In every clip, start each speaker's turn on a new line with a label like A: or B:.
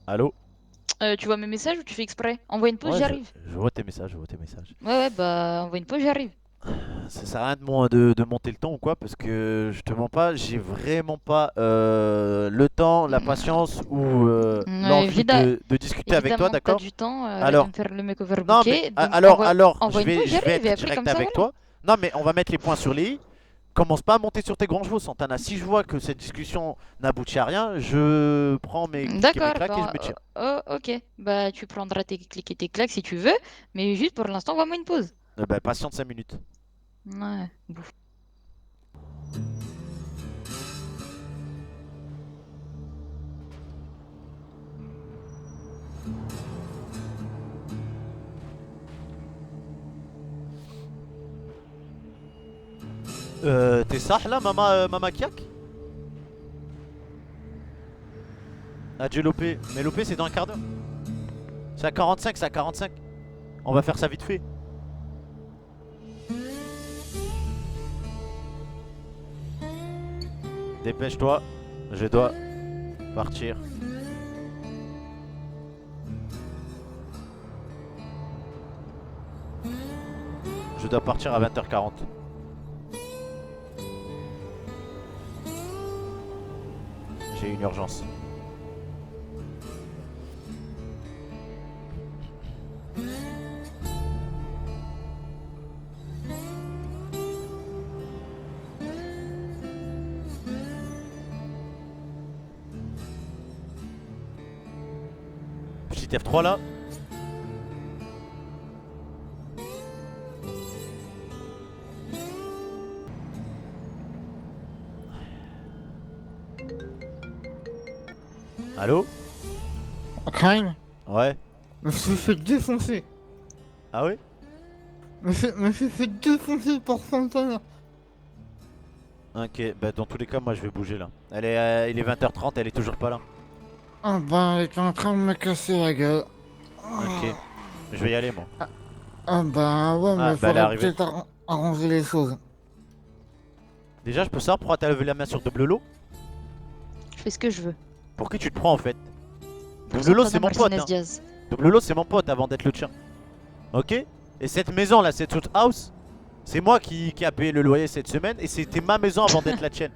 A: Allô?
B: Tu vois mes messages ou tu fais exprès? Envoie une pause,
A: Ouais,
B: j'arrive.
A: je vois tes messages, je vois tes messages.
B: Ouais, bah envoie une pause, j'arrive.
A: Ça sert à rien de monter le ton ou quoi, parce que je te mens pas, j'ai vraiment pas le temps, la patience ou l'envie
B: Évidemment,
A: de discuter avec toi,
B: évidemment, t'as
A: d'accord?
B: du temps, arrête de
A: Alors,
B: me faire le mec
A: non mais
B: overbooké.
A: alors,
B: Envoie une pause,
A: je vais
B: j'arrive, et
A: être
B: après,
A: direct
B: comme ça,
A: avec
B: voilà.
A: toi. Non mais on va mettre les points sur les i. Commence pas à monter sur tes grands chevaux, Santana. Si je vois que cette discussion n'aboutit à rien, je prends mes clics et mes
B: D'accord,
A: claques et je
B: bah,
A: me tire.
B: ok. Bah, tu prendras tes clics et tes claques si tu veux, mais juste pour l'instant, envoie-moi une pause.
A: Bah, patiente 5 minutes.
B: Ouais, bouffe.
A: T'es ça là, Mama Kiak? Ah, Dieu Lopé. Mais Lopé, c'est dans un quart d'heure. C'est à 45, c'est à 45. On va faire ça vite fait. Dépêche-toi. Je dois partir. Je dois partir à 20h40. J'ai une urgence. Petit F3 là. Allô?
C: Crime,
A: Ouais.
C: je me suis fait défoncer.
A: Ah oui?
C: Me suis fait défoncer par Santana.
A: Ok, bah dans tous les cas, moi je vais bouger là. Il est 20h30, elle est toujours pas là.
C: Ah bah, elle était en train de me casser la gueule.
A: Ok, je vais y aller moi.
C: Ah bah ouais,
A: Ah,
C: mais
A: bah elle est
C: faudrait
A: arrivée.
C: peut-être arranger les choses.
A: Déjà, je peux savoir pourquoi t'as levé la main sur Double Lolo?
B: Je fais ce que je veux.
A: Pour qui tu te prends en fait?
B: Pour
A: Double Lolo, c'est
B: Santana
A: mon pote,
B: Martinez
A: hein.
B: Diaz.
A: Double Lolo, c'est mon pote avant d'être le tien. Ok? Et cette maison là, cette house, c'est moi qui a payé le loyer cette semaine et c'était ma maison avant d'être la tienne.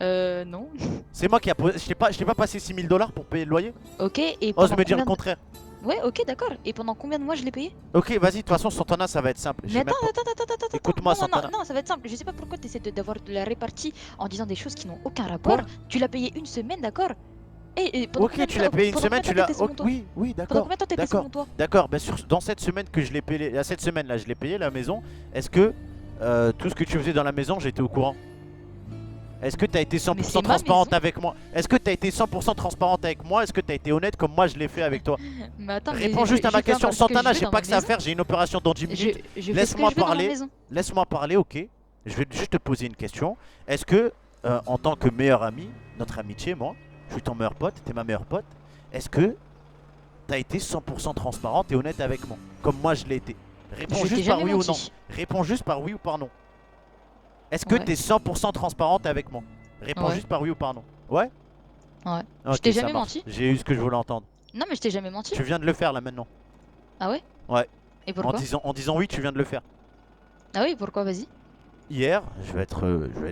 B: Non.
A: C'est moi qui a posé. Je t'ai pas passé 6000 $ pour payer le loyer?
B: Ok, et
A: Ose
B: pendant
A: me dire le
B: combien de...
A: contraire.
B: Ouais, ok, d'accord. Et pendant combien de mois je l'ai payé?
A: Ok, vas-y, de toute façon, Santana, ça va être simple.
B: Mais
A: J'ai
B: attends,
A: même pas.
B: attends, attends, attends, attends, attends.
A: Écoute-moi,
B: Non, non, non,
A: Santana.
B: non, ça va être simple. Je sais pas pourquoi tu essaies d'avoir de la répartie en disant des choses qui n'ont aucun rapport.
A: Quoi?
B: Tu l'as payé une semaine, d'accord? Et pendant
A: Ok,
B: combien de
A: tu
B: temps,
A: l'as payé une
B: pendant
A: semaine,
B: combien de temps
A: tu l'as.
B: t'étais sous mon toit?
A: Oui, oui,
B: Pendant
A: d'accord.
B: combien de temps t'étais sous
A: D'accord.
B: mon toit?
A: D'accord. Bah, dans cette semaine que je l'ai payé. À cette semaine là, je l'ai payé la maison. Est-ce que tout ce que tu faisais dans la maison, j'étais au courant? Est-ce que tu as été
B: Mais
A: 100%
B: c'est ma maison.
A: transparente avec moi? Est-ce que tu as été 100% transparente avec moi? Est-ce que tu as été honnête comme moi je l'ai fait avec toi?
B: Mais attends,
A: Réponds juste à ma
B: je fais
A: question.
B: encore ce que je
A: Santana,
B: veux
A: j'ai
B: dans
A: pas
B: ma
A: que ça à
B: maison.
A: faire, j'ai une opération dans 10 minutes.
B: Je fais ce que
A: Laisse-moi
B: je veux dans ma
A: parler.
B: maison.
A: Laisse-moi parler, ok? Je vais juste te poser une question. Est-ce que, en tant que meilleur ami, notre amitié, moi, je suis ton meilleur pote, t'es ma meilleure pote, est-ce que t'as été 100% transparente et honnête avec moi? Comme moi je l'ai été. Réponds
B: Je t'ai
A: juste par
B: jamais
A: oui ou non.
B: menti.
A: Réponds juste par oui ou par non. Est-ce que
B: Ouais,
A: t'es 100% transparente avec moi? Réponds
B: ouais,
A: juste par oui ou par non. Ouais?
B: ouais. Je
A: Ok,
B: t'ai
A: ça
B: jamais
A: marche.
B: menti.
A: J'ai eu ce que je voulais entendre.
B: Non, mais je t'ai jamais menti.
A: Tu viens de le faire là maintenant.
B: Ah ouais?
A: Ouais.
B: Et pourquoi?
A: En disant oui, tu viens de le faire.
B: Ah oui, pourquoi? Vas-y.
A: Hier, je vais être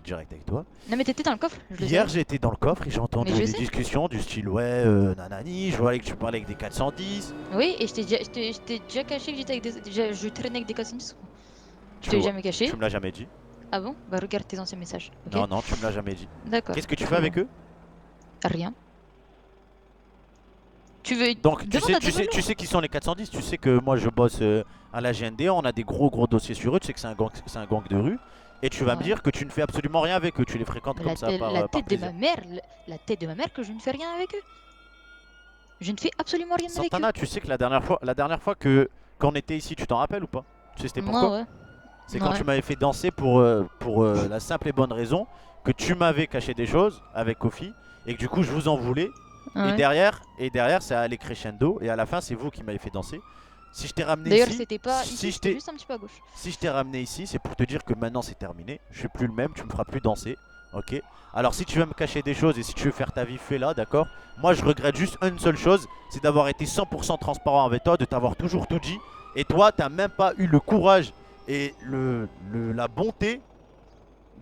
A: direct avec toi.
B: Non, mais t'étais dans le coffre, je le
A: Hier,
B: savais.
A: j'ai été dans le coffre et j'ai
B: Mais
A: entendu
B: je
A: des
B: sais.
A: discussions du style ouais, nanani. Je voyais que tu parlais avec des 410.
B: Oui, et je t'ai déjà caché que j'étais avec des. Je traînais avec des Cossins. Je
A: Tu
B: t'ai
A: vois,
B: jamais
A: tu
B: caché.
A: me l'as jamais dit.
B: Ah bon? Bah regarde tes anciens messages, ok?
A: Non, non, tu me l'as jamais dit.
B: D'accord.
A: Qu'est-ce que tu fais avec eux?
B: Rien. Tu veux.
A: Donc,
B: Demande à
A: tu
B: Double.
A: sais qui sont les 410. Tu sais que moi, je bosse à la GND. On a des gros dossiers sur eux. Tu sais que c'est un gang de rue. Et tu vas me
B: Ouais.
A: dire que tu ne fais absolument rien avec eux. Tu les fréquentes comme ça
B: La
A: par
B: tête de
A: plaisir.
B: ma mère, la tête de ma mère que je ne fais rien avec eux. Je ne fais absolument rien avec eux.
A: Santana, tu sais que la dernière fois qu'on était ici, tu t'en rappelles ou pas? Tu sais c'était
B: Moi,
A: pourquoi?
B: ouais.
A: C'est quand
B: Ouais.
A: tu m'avais fait danser pour la simple et bonne raison que tu m'avais caché des choses avec Kofi et que du coup je vous en voulais.
B: Ouais.
A: Et derrière ça allait crescendo et à la fin c'est vous qui m'avez fait danser. Si je t'ai ramené
B: D'ailleurs,
A: ici,
B: c'était pas ici, c'était juste un petit peu à gauche.
A: si je t'ai ramené ici, c'est pour te dire que maintenant c'est terminé. Je suis plus le même, tu me feras plus danser. Ok. Alors si tu veux me cacher des choses et si tu veux faire ta vie, fais-la, d'accord. Moi je regrette juste une seule chose, c'est d'avoir été 100% transparent avec toi, de t'avoir toujours tout dit. Et toi, t'as même pas eu le courage et la bonté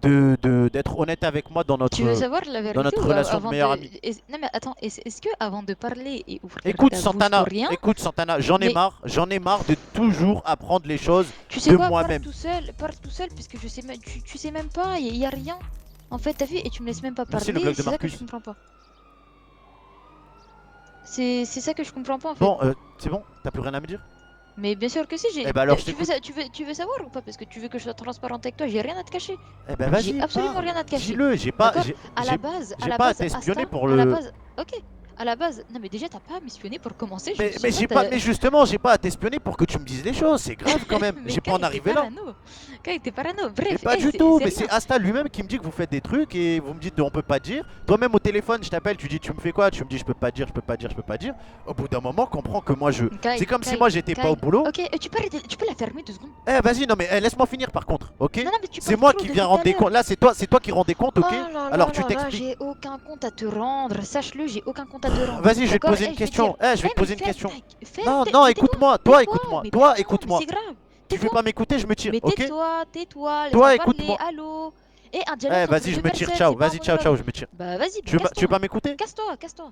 A: d'être honnête avec moi
B: Tu veux savoir la
A: dans
B: vérité
A: notre
B: ou
A: relation de
B: avant
A: meilleur
B: de...
A: ami.
B: Non mais attends, est-ce que avant de parler et ouvrir
A: Écoute
B: ta bouche
A: Santana,
B: pour rien,
A: j'en ai
B: mais
A: marre, de toujours apprendre les choses
B: tu sais
A: de
B: quoi,
A: moi-même.
B: parle tout seul, puisque je sais même, tu sais même pas, il y a rien. En fait, t'as vu, et tu me laisses même pas
A: Merci le
B: parler,
A: blog de
B: c'est ça que je
A: Marcus.
B: comprends pas. C'est ça que je comprends pas en fait.
A: Bon, c'est bon, t'as plus rien à me dire?
B: Mais bien sûr que si,
A: Eh ben alors je
B: tu veux,
A: t'écoute.
B: tu veux savoir ou pas? Parce que tu veux que je sois transparente avec toi, j'ai rien à te cacher.
A: Eh ben
B: J'ai
A: vas-y,
B: absolument
A: parle.
B: rien à te cacher.
A: Dis-le,
B: D'accord. À la
A: j'ai pas à t'espionner
B: Asta,
A: pour
B: à la
A: le.
B: base, ok. À la base, non mais déjà t'as pas à m'espionner pour commencer, je
A: Mais,
B: suis
A: mais
B: là,
A: j'ai pas, mais justement, j'ai pas à t'espionner pour que tu me dises les choses. C'est grave quand même.
B: Mais
A: J'ai pas en
B: Kai, t'es
A: arriver là.
B: parano. Kai, t'es parano.
A: Mais
B: Bref,
A: pas du
B: c'est
A: tout.
B: c'est
A: Mais
B: rien.
A: c'est Asta lui-même qui me dit que vous faites des trucs et vous me dites on peut pas dire. Toi-même au téléphone, je t'appelle, tu dis tu me fais quoi? Tu me dis je peux pas dire, je peux pas dire, je peux pas dire. Au bout d'un moment, comprends que moi je.
B: Kai,
A: C'est comme si
B: Kai,
A: moi j'étais pas au
B: Kai.
A: boulot.
B: Ok, tu peux la fermer 2 secondes?
A: Eh vas-y, non mais laisse-moi finir par contre, ok?
B: Non, non, mais tu
A: C'est
B: parles
A: moi
B: trop
A: qui
B: depuis
A: viens
B: tout à
A: rendre des
B: l'heure.
A: comptes. Là, c'est toi qui rends des comptes, ok?
B: Oh là
A: Alors
B: là
A: tu
B: là là,
A: t'expliques.
B: j'ai aucun compte à te rendre. Sache-le, j'ai aucun compte à te rendre.
A: Vas-y, je vais te
B: D'accord.
A: poser une question. Eh, je vais te
B: mais
A: poser une
B: ferme
A: question.
B: ferme
A: Non,
B: mais
A: écoute-moi.
B: tais-toi,
A: Toi, écoute-moi.
B: mais
A: Toi,
B: non,
A: écoute-moi.
B: mais c'est grave.
A: Tu veux
B: Tais-toi.
A: pas m'écouter, je me tire,
B: Mais
A: ok?
B: tais-toi,
A: Toi,
B: laisse-moi parler,
A: écoute-moi.
B: allô. Et un dialogue
A: Eh,
B: entre
A: vas-y, je
B: deux
A: me tire.
B: personnes,
A: Ciao.
B: c'est pas un
A: Vas-y, ciao,
B: monologue.
A: je me tire.
B: Bah vas-y, bah
A: Tu veux
B: casse-toi.
A: pas m'écouter?
B: Casse-toi, casse-toi.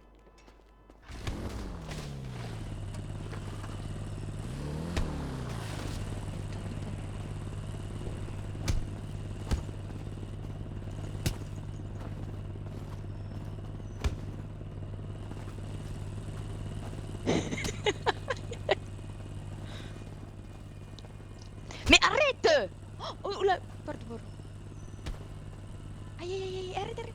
B: Mais arrête. Oh là, pardon. Aïe, aïe, aïe, arrête, arrête.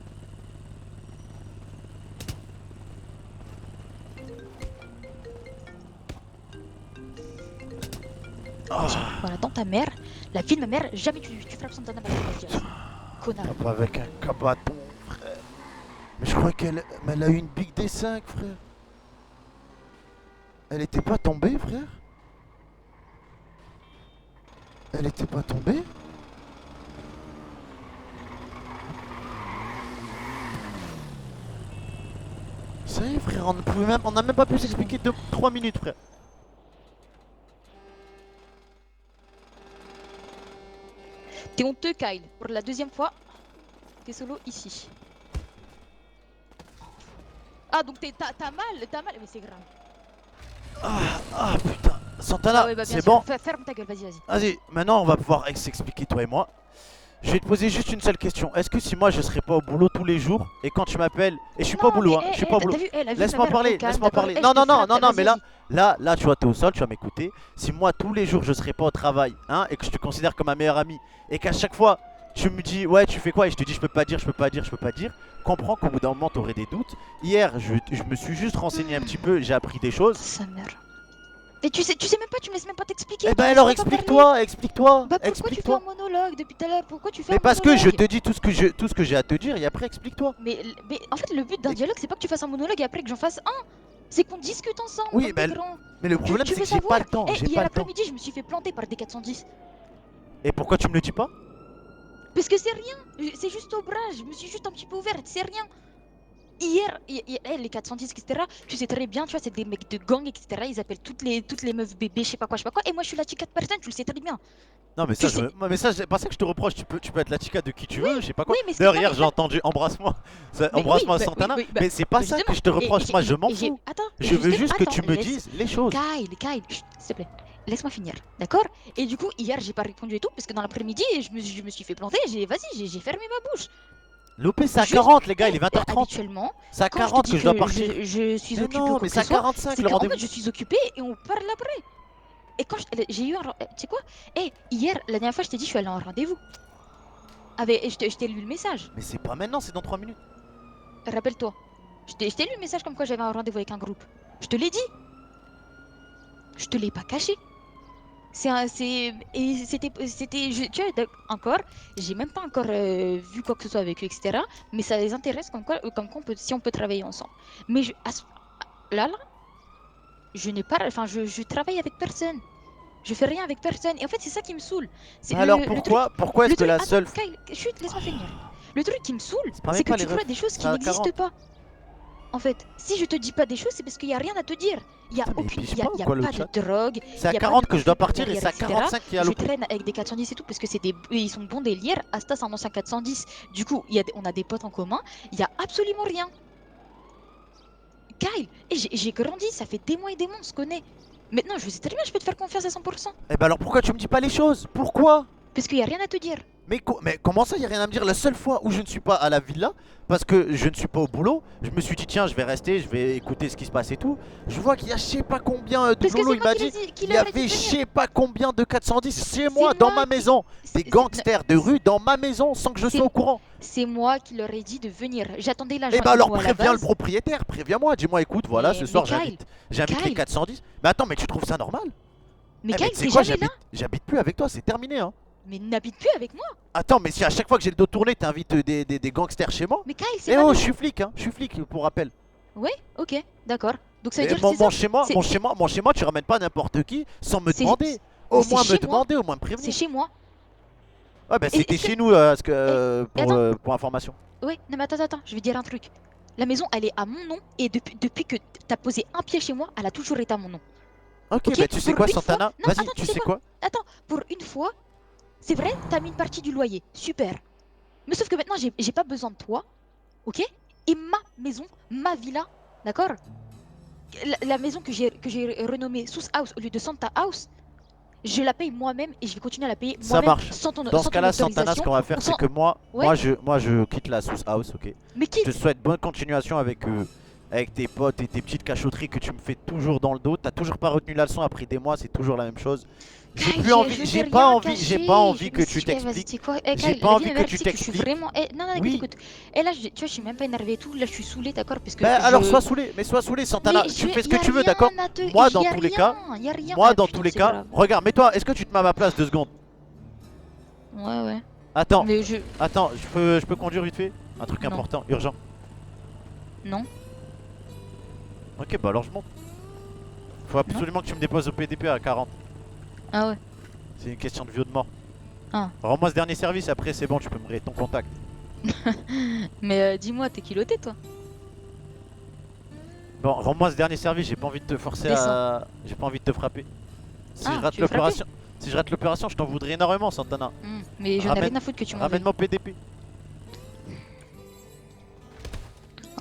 B: Voilà, dans ta mère, la vie de ma mère, jamais tu frappes Santana avec la diaz. Connard.
A: Pas avec un cabaton, frère. Mais je crois elle a eu une big D5, frère. Elle était pas tombée, frère? Elle était pas tombée? Ça y est, frère, on a même pas pu s'expliquer 3 minutes, frère.
B: T'es honteux, Kyle. Pour la deuxième fois, t'es solo ici. Ah, donc t'as mal, mais c'est grave.
A: Ah putain, Santana,
B: Ah ouais, bah bien
A: c'est
B: sûr.
A: bon.
B: Ferme ta gueule, vas-y, vas-y.
A: Vas-y, maintenant on va pouvoir s'expliquer toi et moi. Je vais te poser juste une seule question. Est-ce que si moi je serais pas au boulot tous les jours et quand tu m'appelles et je suis pas au boulot, hein, je suis pas au boulot. Laisse-moi parler, laisse-moi parler. Non, mais là, tu vois, t'es au sol, tu vas m'écouter. Si moi tous les jours je serais pas au travail, hein, et que je te considère comme un meilleur ami et qu'à chaque fois tu me dis ouais tu fais quoi et je te dis je peux pas dire, je peux pas dire, je peux pas dire, comprends qu'au bout d'un moment t'aurais des doutes. Hier, je me suis juste renseigné un petit peu, j'ai appris des choses.
B: Sa mère. Mais tu sais même pas, tu me laisses même pas t'expliquer.
A: Eh
B: tu
A: ben
B: me
A: alors
B: laisses pas parler.
A: explique-toi,
B: Bah pourquoi tu fais
A: explique-toi.
B: un monologue depuis tout à l'heure? Pourquoi tu fais
A: Mais
B: un
A: parce que je
B: monologue?
A: te dis tout ce que j'ai à te dire et après explique-toi.
B: Mais en fait, le but d'un dialogue, c'est pas que tu fasses un monologue et après que j'en fasse un. C'est qu'on discute ensemble.
A: Oui,
B: comme
A: bah,
B: des grands.
A: Mais le problème
B: tu
A: c'est
B: veux
A: que j'ai
B: savoir
A: pas le temps,
B: Eh,
A: j'ai
B: hier
A: pas le temps.
B: après-midi, je me suis fait planter par des 410.
A: Et pourquoi tu me le dis pas?
B: Parce que c'est rien. C'est juste au bras. Je me suis juste un petit peu ouverte. C'est rien. Hier, les 410, etc. Tu sais très bien, tu vois, c'est des mecs de gang, etc. Ils appellent toutes les meufs bébés, je sais pas quoi, je sais pas quoi. Et moi, je suis la chica de personne, tu le sais très bien.
A: Non mais
B: Tu
A: ça,
B: sais-
A: mais ça, c'est pas ça que je te reproche, tu peux être la chica de qui tu veux, je sais pas quoi.
B: oui, mais c'est
A: D'ailleurs
B: pas
A: hier
B: mais
A: j'ai
B: ça-
A: entendu embrasse-moi,
B: Mais
A: embrasse-moi
B: oui, bah,
A: Santana,
B: oui, bah,
A: mais c'est pas
B: bah,
A: ça que
B: justement.
A: je te reproche, moi je m'en fous.
B: Attends,
A: Je veux
B: justement,
A: juste que tu
B: attends,
A: me
B: laisse-
A: dises les choses.
B: Kyle, chut, s'il te plaît. Laisse-moi finir, d'accord? Et du coup, hier, j'ai pas répondu et tout, parce que dans l'après-midi, je me suis fait planter, j'ai fermé ma bouche.
A: L'OP c'est à
B: Juste-
A: 40 les gars, il est
B: Eh,
A: 20h30.
B: habituellement,
A: C'est à
B: quand je te
A: 40
B: dis
A: que je dois partir.
B: je suis
A: Mais
B: occupée
A: non,
B: ou quoi
A: mais
B: que
A: c'est à
B: ce soit,
A: 45
B: c'est
A: le
B: qu'en
A: rendez-vous.
B: fait, je suis occupée et on parle après. Et quand j'ai eu un... Tu sais quoi? Hier, la dernière fois, je t'ai dit, je suis allée en rendez-vous. Je t'ai lu le message.
A: Mais c'est pas maintenant, c'est dans 3 minutes.
B: Rappelle-toi. Je t'ai lu le message comme quoi j'avais un rendez-vous avec un groupe. Je te l'ai dit. Je te l'ai pas caché. Tu vois, encore, j'ai même pas encore vu quoi que ce soit avec eux, etc. Mais ça les intéresse comme quoi si on peut travailler ensemble. Mais là, je n'ai pas, enfin, je travaille avec personne. Je fais rien avec personne. Et en fait, c'est ça qui me saoule. C'est
A: Mais alors
B: le truc-
A: pourquoi est-ce
B: le
A: que
B: truc-
A: la
B: attends,
A: seule...
B: Kyle, chut, laisse-moi finir. Le truc qui me saoule,
A: C'est pas
B: c'est
A: même
B: que
A: pas
B: tu
A: les
B: crois
A: refs,
B: des choses qui
A: c'est à
B: n'existent
A: 40.
B: pas. En fait, si je te dis pas des choses, c'est parce qu'il y a rien à te dire. Il y a
A: Putain, mais
B: aucune,
A: il
B: il y
A: pige
B: a,
A: pas ou
B: il y a
A: quoi, le
B: pas
A: chat?
B: de drogue.
A: C'est à
B: y a pas
A: 40
B: de
A: que je dois
B: conflit par
A: partir et
B: derrière,
A: c'est à
B: etc.
A: 45 qui a
B: Je
A: loupé.
B: traîne avec des 410 et tout parce que ils sont bons délire. Asta, c'est un ancien 410. Du coup, on a des potes en commun. Il y a absolument rien. Kyle, et j'ai grandi, ça fait des mois et des mois, on se connaît. Maintenant, je sais très bien, je peux te faire confiance à 100%.
A: Eh ben alors pourquoi tu me dis pas les choses? Pourquoi?
B: Parce qu'il y a rien à te dire.
A: Mais comment ça, y a rien à me dire? La seule fois où je ne suis pas à la villa, parce que je ne suis pas au boulot, je me suis dit tiens, je vais rester, je vais écouter ce qui se passe et tout. Je vois qu'il y a je sais pas combien de
B: Parce que
A: Lolo,
B: c'est
A: il
B: moi
A: m'a
B: qui
A: dit,
B: qui
A: il y
B: leur ai dit
A: avait
B: de
A: je
B: venir.
A: sais pas combien de 410 chez moi,
B: C'est
A: dans
B: moi
A: ma
B: qui-
A: maison. Des
B: c'est-
A: gangsters de rue dans ma maison sans que je sois au courant.
B: C'est moi qui leur ai dit de venir. J'attendais
A: Eh
B: l'agent
A: ben alors
B: IMO à la
A: préviens le
B: base.
A: propriétaire, préviens-moi, dis-moi écoute, voilà, ce
B: Mais
A: soir
B: Kyle,
A: j'invite les
B: Kyle.
A: 410. Mais attends, mais tu trouves ça normal?
B: Mais
A: Eh
B: Kyle,
A: mais tu sais
B: t'es
A: quoi,
B: jamais là.
A: j'habite plus avec toi, c'est terminé hein.
B: Mais n'habite plus avec moi.
A: Attends, mais si à chaque fois que j'ai le dos tourné, t'invites des gangsters chez moi.
B: Mais Kyle, c'est
A: Eh
B: ma
A: oh, je
B: maison.
A: suis flic, hein, je suis flic pour rappel.
B: Ouais, ok, d'accord. Donc ça veut
A: Et
B: dire que c'est ça.
A: mon chez moi,
B: C'est-
A: mon chez moi, tu ramènes pas n'importe qui sans me
B: C'est-
A: demander. Au
B: c'est
A: moins
B: chez
A: me
B: moi.
A: demander, au moins me
B: C'est
A: prévenir.
B: chez moi.
A: Ouais, bah
B: Et-
A: c'était
B: est-ce que-
A: chez nous
B: attends.
A: pour information.
B: Ouais, non mais attends, je vais dire un truc. La maison, elle est à mon nom et depuis que t'as posé un pied chez moi, elle a toujours été à mon nom.
A: Ok,
B: Ok,
A: bah tu sais
B: pour
A: quoi,
B: une
A: Santana?
B: fois- non,
A: Vas-y,
B: attends,
A: tu
B: tu sais
A: sais quoi?
B: Attends, pour une fois, c'est vrai, t'as mis une partie du loyer, super. Mais sauf que maintenant, j'ai pas besoin de toi, ok? Et ma maison, ma villa, d'accord? La maison que j'ai renommée Sous House au lieu de Santa House, je la paye moi-même et je vais continuer à la payer
A: Ça
B: moi-même
A: marche.
B: sans ton,
A: Dans
B: sans
A: ce
B: ton
A: cas-là, Santana, ce
B: autorisation.
A: qu'on va faire,
B: ou
A: c'est
B: sans-
A: que
B: Ouais.
A: moi je quitte la sous house, ok?
B: Mais
A: Je te
B: quitte.
A: souhaite bonne continuation avec tes potes et tes petites cachotteries que tu me fais toujours dans le dos. T'as toujours pas retenu la leçon après des mois, c'est toujours la même chose. J'ai
B: Kyle,
A: plus envie,
B: je
A: j'ai
B: t'ai
A: pas
B: rien
A: envie, j'ai
B: caché,
A: pas envie
B: mais
A: que
B: si
A: tu
B: vas-y,
A: t'expliques.
B: tu sais quoi?
A: J'ai
B: Kyle,
A: pas
B: la
A: envie
B: vie,
A: que
B: ma mère,
A: tu
B: tu sais que je suis
A: t'expliques.
B: vraiment. Non, non, écoute,
A: Oui.
B: écoute. Et là, tu vois, je suis même pas énervé et tout. Là, je suis saoulée, d'accord? Parce que
A: Bah alors
B: je-
A: sois saoulé, mais sois saulé Santana,
B: Mais
A: tu
B: je-
A: fais ce
B: y
A: que
B: a
A: tu veux,
B: rien
A: d'accord?
B: à te-
A: Moi
B: y
A: dans
B: a
A: tous les
B: rien,
A: cas,
B: y a rien.
A: moi
B: Ah,
A: dans
B: putain,
A: tous les
B: c'est
A: cas,
B: grave.
A: regarde, mets-toi, est-ce que tu te mets à ma place 2 secondes?
B: Ouais, ouais.
A: Attends,
B: Mais je.
A: attends, je peux conduire vite fait? Un truc
B: Non.
A: important, urgent.
B: Non.
A: Ok, bah alors je monte. Faut absolument que tu me déposes au PDP à 40.
B: Ah ouais.
A: C'est une question de vie ou de mort.
B: Ah.
A: Rends-moi ce dernier service, après c'est bon, tu peux me rayer ton contact.
B: Mais dis-moi, t'es culotté, toi?
A: Bon, rends-moi ce dernier service, j'ai pas envie de te forcer à. J'ai pas envie de te frapper. Si
B: Ah,
A: je rate
B: tu veux frapper?
A: l'opération. Si je rate l'opération, je t'en voudrais énormément, Santana.
B: Mais j'en ai
A: Ramène-
B: rien à foutre que tu m'en veuilles.
A: Ramène-moi au PDP.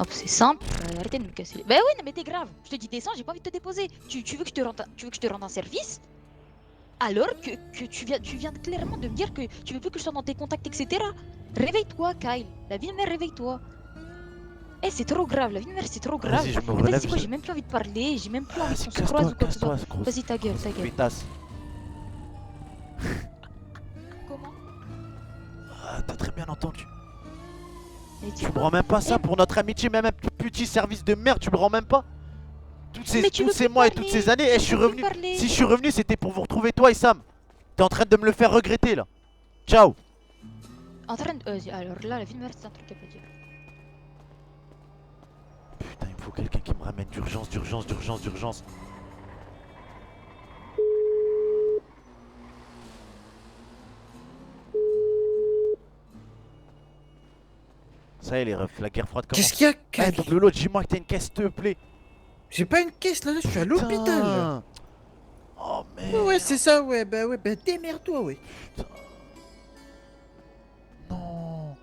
B: Hop, c'est simple. Arrêtez de me casser les. Bah oui, non, mais t'es grave. Je te dis, descends, j'ai pas envie de te déposer. Tu veux que je te rende, tu veux que je te rende un service? Alors que tu viens clairement de me dire que tu veux plus que je sois dans tes contacts, etc. Réveille-toi, Kyle. La vie de mère, réveille-toi. Eh, c'est trop grave. La vie de mère, c'est trop grave.
A: Vas-y, je me
B: En fait,
A: relève.
B: c'est quoi, j'ai même plus envie de parler. J'ai même plus envie
A: Vas-y,
B: qu'on se croise ou quoi que ce soit.
A: casse-toi, gros.
B: Vas-y, ta gueule, ta gueule.
A: Pétasse.
B: Comment?
A: Ah, t'as très bien entendu.
B: Mais
A: Tu me rends même pas ça
B: Eh.
A: pour notre amitié, même un petit service de merde, tu me rends même pas.
B: Mais tu
A: Tous
B: veux
A: ces
B: plus
A: mois et
B: parler,
A: toutes ces années, eh, je suis
B: tu veux
A: revenu.
B: plus parler.
A: Si je suis revenu, c'était pour vous retrouver toi et Sam. T'es en train de me le faire regretter là. Ciao.
B: En train de. Alors là, la vie de mère, c'est un truc à pas dire.
A: Putain, il me faut quelqu'un qui me ramène d'urgence, d'urgence, d'urgence, d'urgence. Ça y est les refs, la guerre froide commence.
C: Qu'est-ce qu'il y a,
A: Eh,
C: Kyle?
A: donc Lolo, dis-moi que t'as une caisse, s'il te plaît.
C: J'ai pas une caisse là, je suis à l'hôpital.
A: Putain. Oh merde.
C: Ouais, c'est ça, ouais, bah démerde-toi, ouais.
A: Non.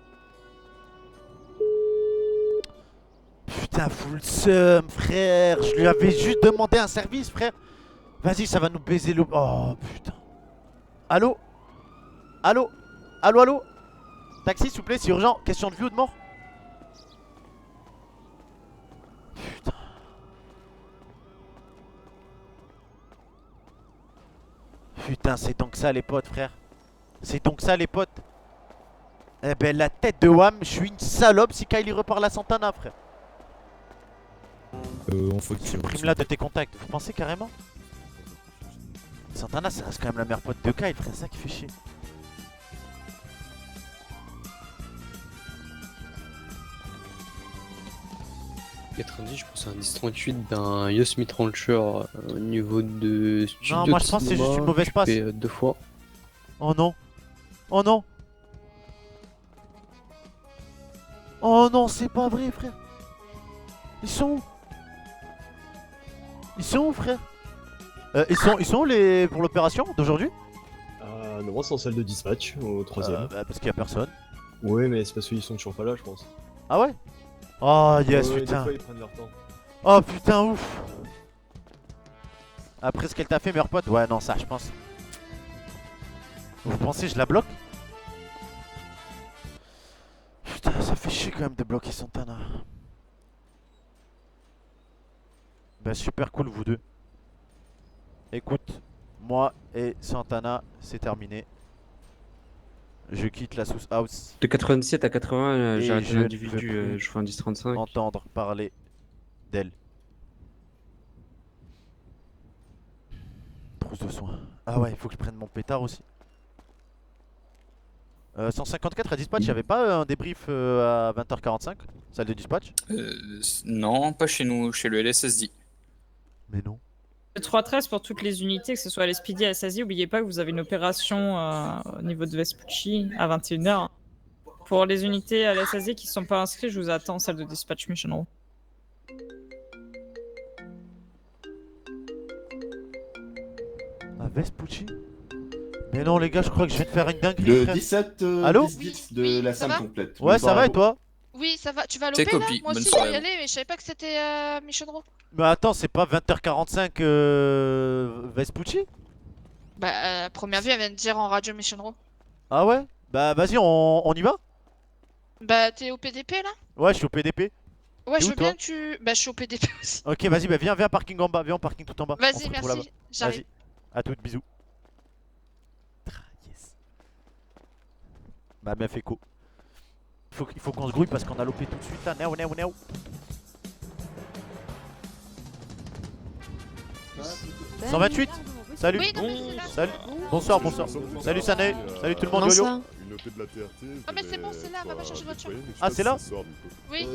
A: Putain, full seum, frère. Je lui avais juste demandé un service, frère. Vas-y, ça va nous baiser le. Oh putain. Allô? Allô? Allô, allô? Taxi, s'il vous plaît, c'est urgent. Question de vie ou de mort? Putain. Putain, c'est donc ça, les potes, frère. C'est donc ça, les potes. Eh ben, la tête de Wam, je suis une salope si Kylie repart la Santana, frère.
D: On faut que tu
A: Supprime-la de tes contacts. Vous pensez carrément? Santana, ça reste quand même la meilleure pote de Kyle, frère. C'est ça qui fait chier.
E: Je pense à un 1038 d'un Yosemite Rancher au niveau de studio.
A: Non, moi, je pense que c'est juste une mauvaise passe.
E: 2 fois.
A: Oh non. Oh non. Oh non, c'est pas vrai, frère. Ils sont où? Ils sont où, frère? Ils sont où les pour l'opération d'aujourd'hui?
D: Non, c'est en salle de dispatch, au troisième.
A: Parce qu'il y a personne.
D: Ouais, mais c'est parce qu'ils sont toujours pas là, je pense.
A: Ah ouais? Oh yes,
D: Ouais,
A: putain.
D: des fois, ils prennent leur temps.
A: Oh putain, ouf. Après ce qu'elle t'a fait, meilleur pote? Ouais, non, ça, je pense. Vous pensez, je la bloque? Putain, ça fait chier quand même de bloquer Santana. Bah, super cool, vous deux. Écoute, moi et Santana, c'est terminé. Je quitte la Sous House.
E: De 97 à 80,
A: Et
E: j'ai arrêté
A: je ne
E: l'individu,
A: veux plus
E: je fais un 10-35.
A: Entendre parler d'elle. Trousse de soins. Ah ouais, il faut que je prenne mon pétard aussi. 154 à dispatch, y'avait pas un débrief à 20h45? Salle de dispatch?
F: Non, pas chez nous, chez le LSSD.
A: Mais non.
G: Le 313 pour toutes les unités, que ce soit à l'SPD à SASI, n'oubliez pas que vous avez une opération au niveau de Vespucci à 21h. Pour les unités à la SASI qui ne sont pas inscrites, je vous attends en salle de dispatch mission room.
A: À Vespucci? Mais non les gars, je crois que je vais te faire une dinguerie,
H: Le
A: frère.
H: 17
A: Allô
H: 10 de
I: Oui,
H: la
I: ça
H: salle
I: va
H: complète.
A: Ouais, ça va et toi?
I: Oui, ça va. Tu vas à
F: C'est
I: l'OP là?
F: copie,
I: Moi
F: bonne
I: aussi, je vais
F: soirée.
I: y aller, mais je savais pas que c'était Mission Row.
A: Mais attends, c'est pas 20h45 Vespucci?
I: Bah, à première vue, elle vient de dire en radio Mission Row.
A: Ah ouais? Bah vas-y, on y va?
I: Bah, t'es au PDP là?
A: Ouais, je suis au PDP.
I: Ouais,
A: T'es
I: je
A: où,
I: veux
A: toi
I: bien que tu. Bah, je suis au PDP aussi.
A: Ok, vas-y, bah viens parking en bas, viens au parking tout en bas. On se
I: Vas-y,
A: retrouve là-bas.
I: merci. J'arrive.
A: Vas-y, à toutes, bisous. Yes. Bah meuf écho. Il faut qu'on se grouille parce qu'on a lopé tout de suite là. Néo, néo, néo.
C: Ben,
A: 128. Salut.
I: Oui, non, mais c'est là.
A: Salut. Bonsoir, bonsoir. Salut Sané. Salut tout le monde, yo-yo.
I: Ah, mais c'est bon, c'est là, va chercher de voiture.
A: Ah, c'est là?
I: Oui.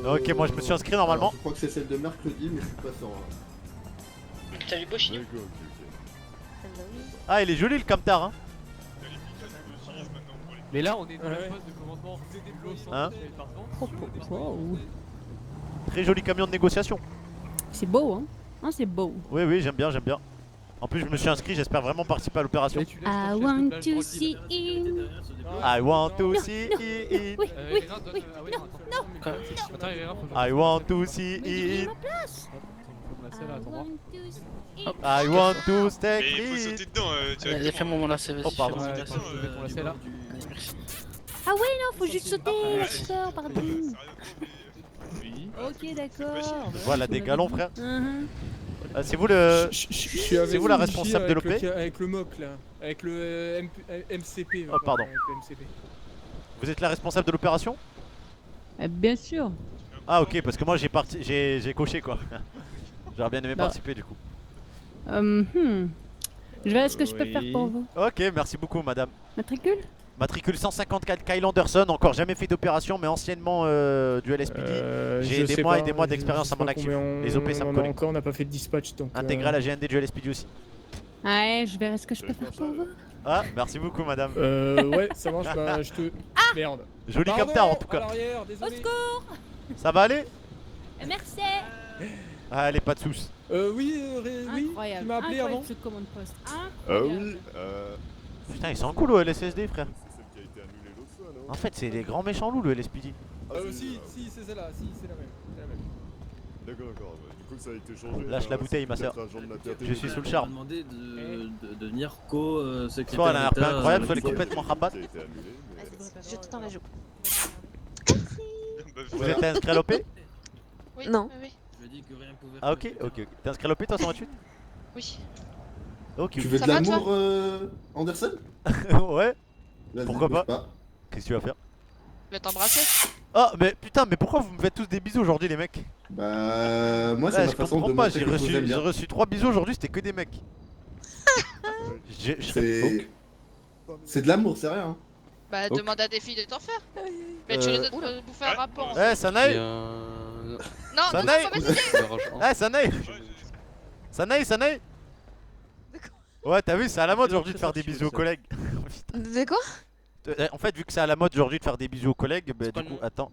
A: Ok, moi je me suis inscrit normalement.
H: Je crois que c'est celle de mercredi, mais je suis pas sûr. Hein.
G: Salut Boshi.
A: Ah, il est joli le camtar, hein.
J: Mais là, on est dans la phase de commandement.
A: Hein?
C: Wow.
A: Très joli camion de négociation.
C: C'est beau, hein? Ah, c'est beau.
A: Oui, oui, j'aime bien, j'aime bien. En plus, je me suis inscrit, j'espère vraiment participer à l'opération.
C: I want to see him.
A: I want to see it.
C: Oui, oui, oui.
A: I want to see it.
C: I want to see
A: I want to stay
K: Mais il faut
A: free.
K: sauter dedans, tu
J: Vas-y, fais-moi mon lacet, vas-y.
A: Oh, pardon.
J: fais-moi mon lacet là. Merci.
C: Ah ouais, non, faut juste sauter. D'accord, pardon.
J: Oui.
C: Ok, d'accord.
A: Voilà des galons, frère.
C: Mhm.
A: C'est vous le.
J: C'est
A: vous la responsable de l'OP?
J: Avec le MOC là. Avec le MCP.
A: Oh, pardon.
J: Avec le MCP.
A: Vous êtes la responsable de l'opération?
C: Bien sûr.
A: Ah, ok, parce que moi j'ai coché quoi. J'aurais bien aimé
C: Bah.
A: participer du coup.
C: Je verrai ce que je peux faire pour vous.
A: Ok, merci beaucoup, madame.
C: Matricule?
A: Matricule 154 Kyle Anderson, encore jamais fait d'opération, mais anciennement du LSPD. J'ai des mois et des mois d'expérience à mon actif. Les OP, ça me connaît.
J: Encore, on n'a pas fait de dispatch donc.
A: Intégré à la GND du LSPD aussi.
C: Ouais, je verrai ce que je peux faire pour vous.
A: Ah, merci beaucoup, madame.
J: Ouais, ça marche, bah je te. Merde.
A: Joli
J: Pardon,
A: capteur en tout
J: à
A: cas.
J: l'arrière,
C: Au
J: désolé.
C: secours!
A: Ça va aller?
C: Merci!
A: Ah, allez, pas de sous.
J: Oui, oui.
C: Incroyable.
J: Tu m'as appelé
C: Incroyable,
J: avant.
C: ce commande poste.
H: Ah
C: Incroyable.
H: oui,
A: Putain, ils sont cool au LSSD, frère.
H: c'est celle qui a été annulée l'autre fois, non
A: En fait, c'est les grands méchants loups, le LSPD.
J: Si, c'est celle-là, si, c'est la même. C'est la même.
H: D'accord, d'accord. Du coup, ça a été changé.
A: Lâche la bouteille, ma sœur. Je suis sous le charme.
L: demandé de devenir co-secrétaire.
A: Soit elle a un peu incroyable, soit elle est complètement rabat.
H: Qui a été annulée, mais...
I: Je te tends la joue.
A: Vous êtes inscrit à l'OP?
I: Oui.
C: Non.
I: Oui, oui.
L: Je dis que rien pouvait.
A: Ah, ok, ok, ok. T'es inscrit à l'OP toi, 128?
I: Oui.
A: Ok,
H: Tu veux
I: Ça
H: de
I: va,
H: l'amour, Anderson?
A: ouais.
H: Vas-y,
A: Pourquoi
H: bouge
A: pas? Qu'est-ce que tu vas faire?
I: Je vais t'embrasser.
A: Ah, mais putain, mais pourquoi vous me faites tous des bisous aujourd'hui, les mecs?
H: Bah, moi, c'est
A: Ouais,
H: ma
A: je
H: façon
A: comprends
H: de
A: pas,
H: montrer que je vous aime
A: j'ai
H: bien.
A: reçu 3 bisous aujourd'hui, c'était que des mecs.
H: C'est de l'amour, c'est rien. Hein.
I: Bah,
A: Ok.
I: demande à des filles de t'en faire. Mais tu les donnes de bouffer un rapport.
A: Eh, Sanaï!
I: Non, non,
A: Sanaï!
I: non, pas m'assister.
A: Eh, Sanaï! Sanaï! Ouais, t'as vu, c'est à la mode aujourd'hui de faire des bisous aux collègues.
I: De quoi?
A: En fait, vu que c'est à la mode aujourd'hui de faire des bisous aux collègues, bah du coup, attends.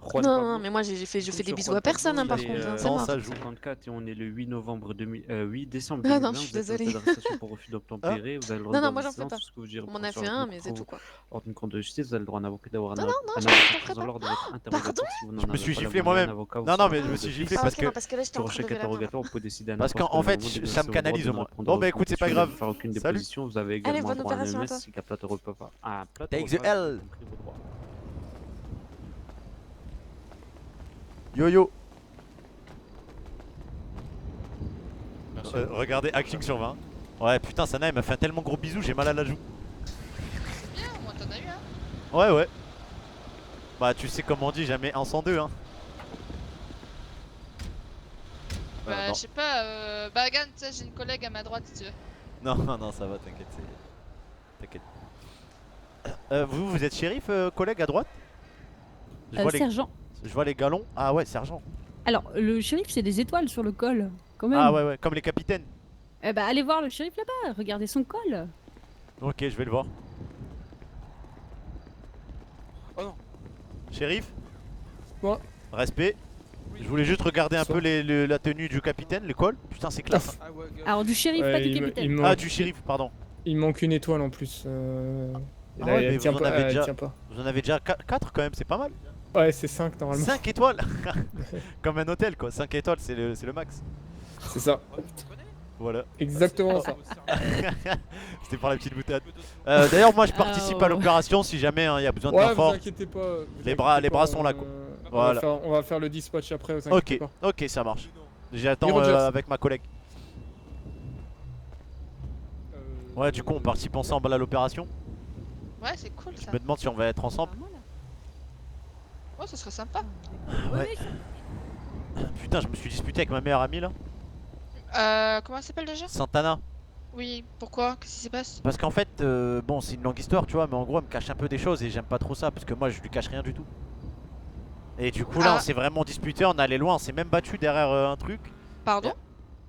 E: Juan
K: Non,
E: Pablo.
K: non, mais moi je fais des
E: Sur
K: bisous
E: Juan
K: à personne, hein,
E: Pablo,
K: par
E: il est,
K: contre, hein, c'est
A: Non,
K: mort.
A: ça joue.
E: 54 et on est le 8 novembre 8 décembre
K: Ah
E: 2020.
K: non, je suis
E: vous êtes
K: désolée.
E: dans d'arrestation pour refus d'obtempérer. Vous avez le droit
K: Non,
E: de
K: non, moi j'en fais
E: silence,
K: pas.
E: tout ce que vous direz
K: On m'en a
E: pour
K: fait
E: faire
K: un,
E: ordre
K: mais c'est tout quoi.
E: Ordre d'une compte de justice, vous avez le droit d'avoir un
K: Non, non, non,
E: un
K: j'en
E: avocat
K: ferai
E: faisant
K: pas.
E: lors de votre interrogatoire si vous n'en
A: Je me
E: avez
A: suis
E: pas
A: giflé
E: la
A: moi-même.
E: un avocat ou
A: Non,
E: soit
A: non, mais
E: un
A: je me
E: avocat
A: suis
E: de
A: giflé
K: Ah,
A: parce
K: ok,
A: que.
K: non, parce que là j'étais en
E: Sur
K: train de
E: chaque
K: lever la main.
E: interrogatoire, vous pouvez décider à
A: Parce
E: n'importe
A: qu'en
E: quel
A: fait,
E: moment
A: ça
E: d'exercer
A: me
E: vos
A: canalise
E: droits,
A: au
E: de
A: moins.
E: répondre
A: Bon,
E: aux
A: bah écoute, c'est pas
E: questions, de
A: grave.
E: faire aucune
A: Salut.
E: déposition. Vous avez
K: Allez,
E: également
K: bonne
E: le droit à un
K: opération à
E: EMS
K: toi.
E: ainsi qu'un plateau repas. Un plateau
A: Take the
E: repas, vous avez
A: L.
E: compris vos droits.
A: Yo-yo. Regardez, acting sur 20. Ouais, putain, Sana, elle m'a fait un tellement gros bisou, j'ai mal à la joue.
I: C'est bien, au moins t'en as eu, hein.
A: Ouais, ouais. Bah, tu sais comment on dit, jamais 1 sans 2, hein.
I: Bah,
A: non.
I: je sais pas, Bagan, tu sais, j'ai une collègue à ma droite si tu veux.
A: Non, non, ça va, t'inquiète. T'inquiète. Vous êtes shérif, collègue à droite?
M: Sergent.
A: Je vois les galons. Ah ouais, sergent.
M: Alors, le shérif, c'est des étoiles sur le col, quand même.
A: Ah ouais, ouais, comme les capitaines.
M: Eh bah, allez voir le shérif là-bas, regardez son col.
A: Ok, je vais le voir.
J: Oh non.
A: Shérif?
J: Ouais.
A: Respect. Je voulais juste regarder un peu la tenue du capitaine, l'école. Putain, c'est classe.
J: Ah ouais, gars.
M: Alors, du shérif,
C: Ouais,
M: pas du
C: il me-
M: capitaine.
C: il me
A: Ah,
C: manque-
A: du shérif, pardon.
C: Il manque une étoile en plus.
A: Ah
C: Là,
A: ouais,
C: elle
A: mais
C: tient
A: vous en
C: pas,
A: avez
C: elle
A: déjà-
C: tient pas.
A: Vous en avez déjà 4 quand même, c'est pas mal.
C: Ouais, c'est 5 normalement.
A: 5 étoiles. Comme un hôtel quoi, 5 étoiles c'est le max.
C: C'est ça.
A: Voilà.
C: Exactement ça.
A: C'était pour la petite boutade. D'ailleurs moi je participe
M: Ah,
A: à l'opération si jamais il y a besoin de
C: Ouais, vous
A: renfort.
C: inquiétez pas. vous
A: Les bras
C: inquiétez pas,
A: sont là, quoi.
C: on
A: Voilà.
C: on va faire le dispatch après, vous inquiétez
A: Ok,
C: pas.
A: ok ça marche. J'attends
C: Et Rogers.
A: avec ma collègue. Ouais du coup on participe ensemble à l'opération.
I: Ouais, c'est cool ça.
A: Je me demande si on va être ensemble.
I: Ouais, ça serait sympa.
A: Ouais. Putain je me suis disputé avec ma meilleure amie là.
I: Comment elle s'appelle déjà?
A: Santana.
I: Oui, pourquoi? Qu'est-ce qui se passe?
A: Parce qu'en fait, bon, c'est une longue histoire, tu vois, mais en gros, elle me cache un peu des choses et j'aime pas trop ça parce que moi, je lui cache rien du tout. Et du coup, là,
I: Ah.
A: on s'est vraiment disputé, on allait loin, on s'est même battu derrière un truc.
I: Pardon?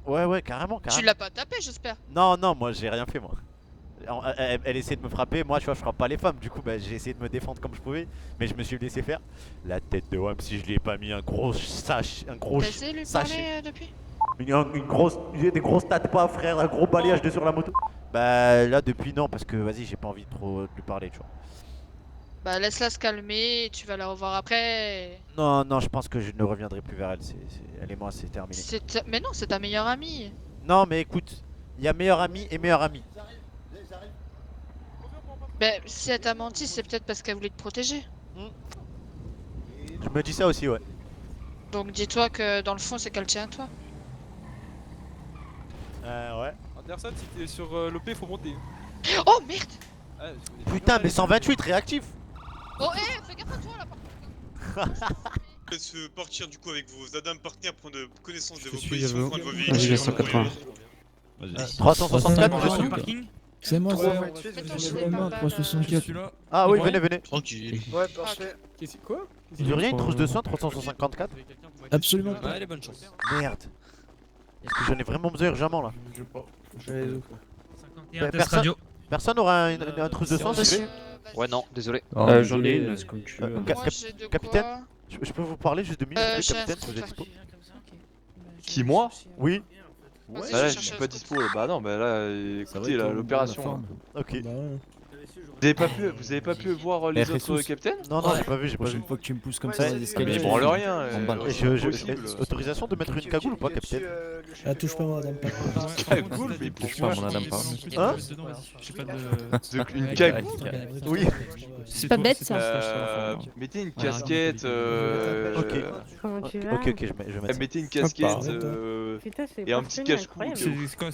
A: Ouais, ouais, carrément,
I: Tu
A: carrément.
I: l'as pas tapé, j'espère.
A: Non, non, moi, j'ai rien fait, moi. Elle essaie de me frapper, moi, tu vois, je frappe pas les femmes, du coup, bah, j'ai essayé de me défendre comme je pouvais, mais je me suis laissé faire. La tête de Wham, si je lui ai pas mis un gros sachet, un gros
I: T'as essayé de lui parler depuis?
A: J'ai des grosses têtes pas frère, un gros balayage de sur la moto. Bah là depuis non parce que vas-y j'ai pas envie de trop de lui parler tu vois.
I: Bah laisse-la se calmer, tu vas la revoir après.
A: Non non je pense que je ne reviendrai plus vers elle, elle et moi c'est terminé.
I: Mais non, c'est ta meilleure amie.
A: Non mais écoute, il y a meilleur ami et meilleur ami.
I: Bah si elle t'a menti, c'est peut-être parce qu'elle voulait te protéger.
A: Je me dis ça aussi ouais.
I: Donc dis-toi que dans le fond, c'est qu'elle tient à toi.
A: Ouais.
J: Anderson, si t'es sur l'OP, faut monter.
I: Oh merde!
J: Ah,
A: Putain mais 128 réactif.
I: Oh fais gaffe à toi là par contre.
N: Se partir du coup avec vos Adam partenaires, prendre connaissance de
E: Je
N: vos
E: suis
N: positions,
E: à vous.
N: prendre vos
E: Vas-y,
N: véhicules.
E: 180.
A: 364
L: Sur le
A: dessus.
L: parking.
C: C'est moi
I: Fais ton chemin, pas mal.
C: 364.
A: Ah oui venez venez.
L: Tranquille.
H: Ouais, parfait.
C: Quoi?
A: J'ai rien une trousse de soins 364.
C: Absolument
L: Ouais, allez, bonne chance.
A: Merde. Est-ce que j'en ai vraiment besoin urgemment là?
L: 51 test
A: Personne
L: radio.
A: Personne aura un trousse de soins s'il vous plaît?
E: Ouais, non, désolé.
C: Ah,
E: J'en ai une,
C: désolé.
E: c'est comme tu veux.
I: Moi j'ai de
A: Capitaine
I: quoi.
A: Je peux vous parler juste 2 minutes
I: J'ai un
A: capitaine si vous êtes
I: scooter.
A: dispo?
O: Qui, moi?
A: Oui.
I: Vas-y,
O: Bah là,
I: je
O: je
I: cherche
O: suis
I: un
O: pas
I: scooter.
O: dispo. Bah non, bah là, écoutez, là, l'opération.
A: Ok.
O: Vous avez pas pu voir les autres capitaines?
A: Non, non, j'ai pas vu, j'ai pas vu.
C: fois que tu me pousses comme
A: Ouais,
C: ça, les
O: Mais
C: escaliers.
O: ils branlent rien.
A: Autorisation de mettre une cagoule ou pas, capitaine?
C: Ah, touche pas madame.
O: Cagoule, mais pourquoi?
A: Hein?
O: Une cagoule?
A: Oui.
M: C'est pas bête ça.
O: Mettez une casquette.
A: Ok. Ok, je vais mettre ça.
O: Mettez une casquette et un petit cache-cou.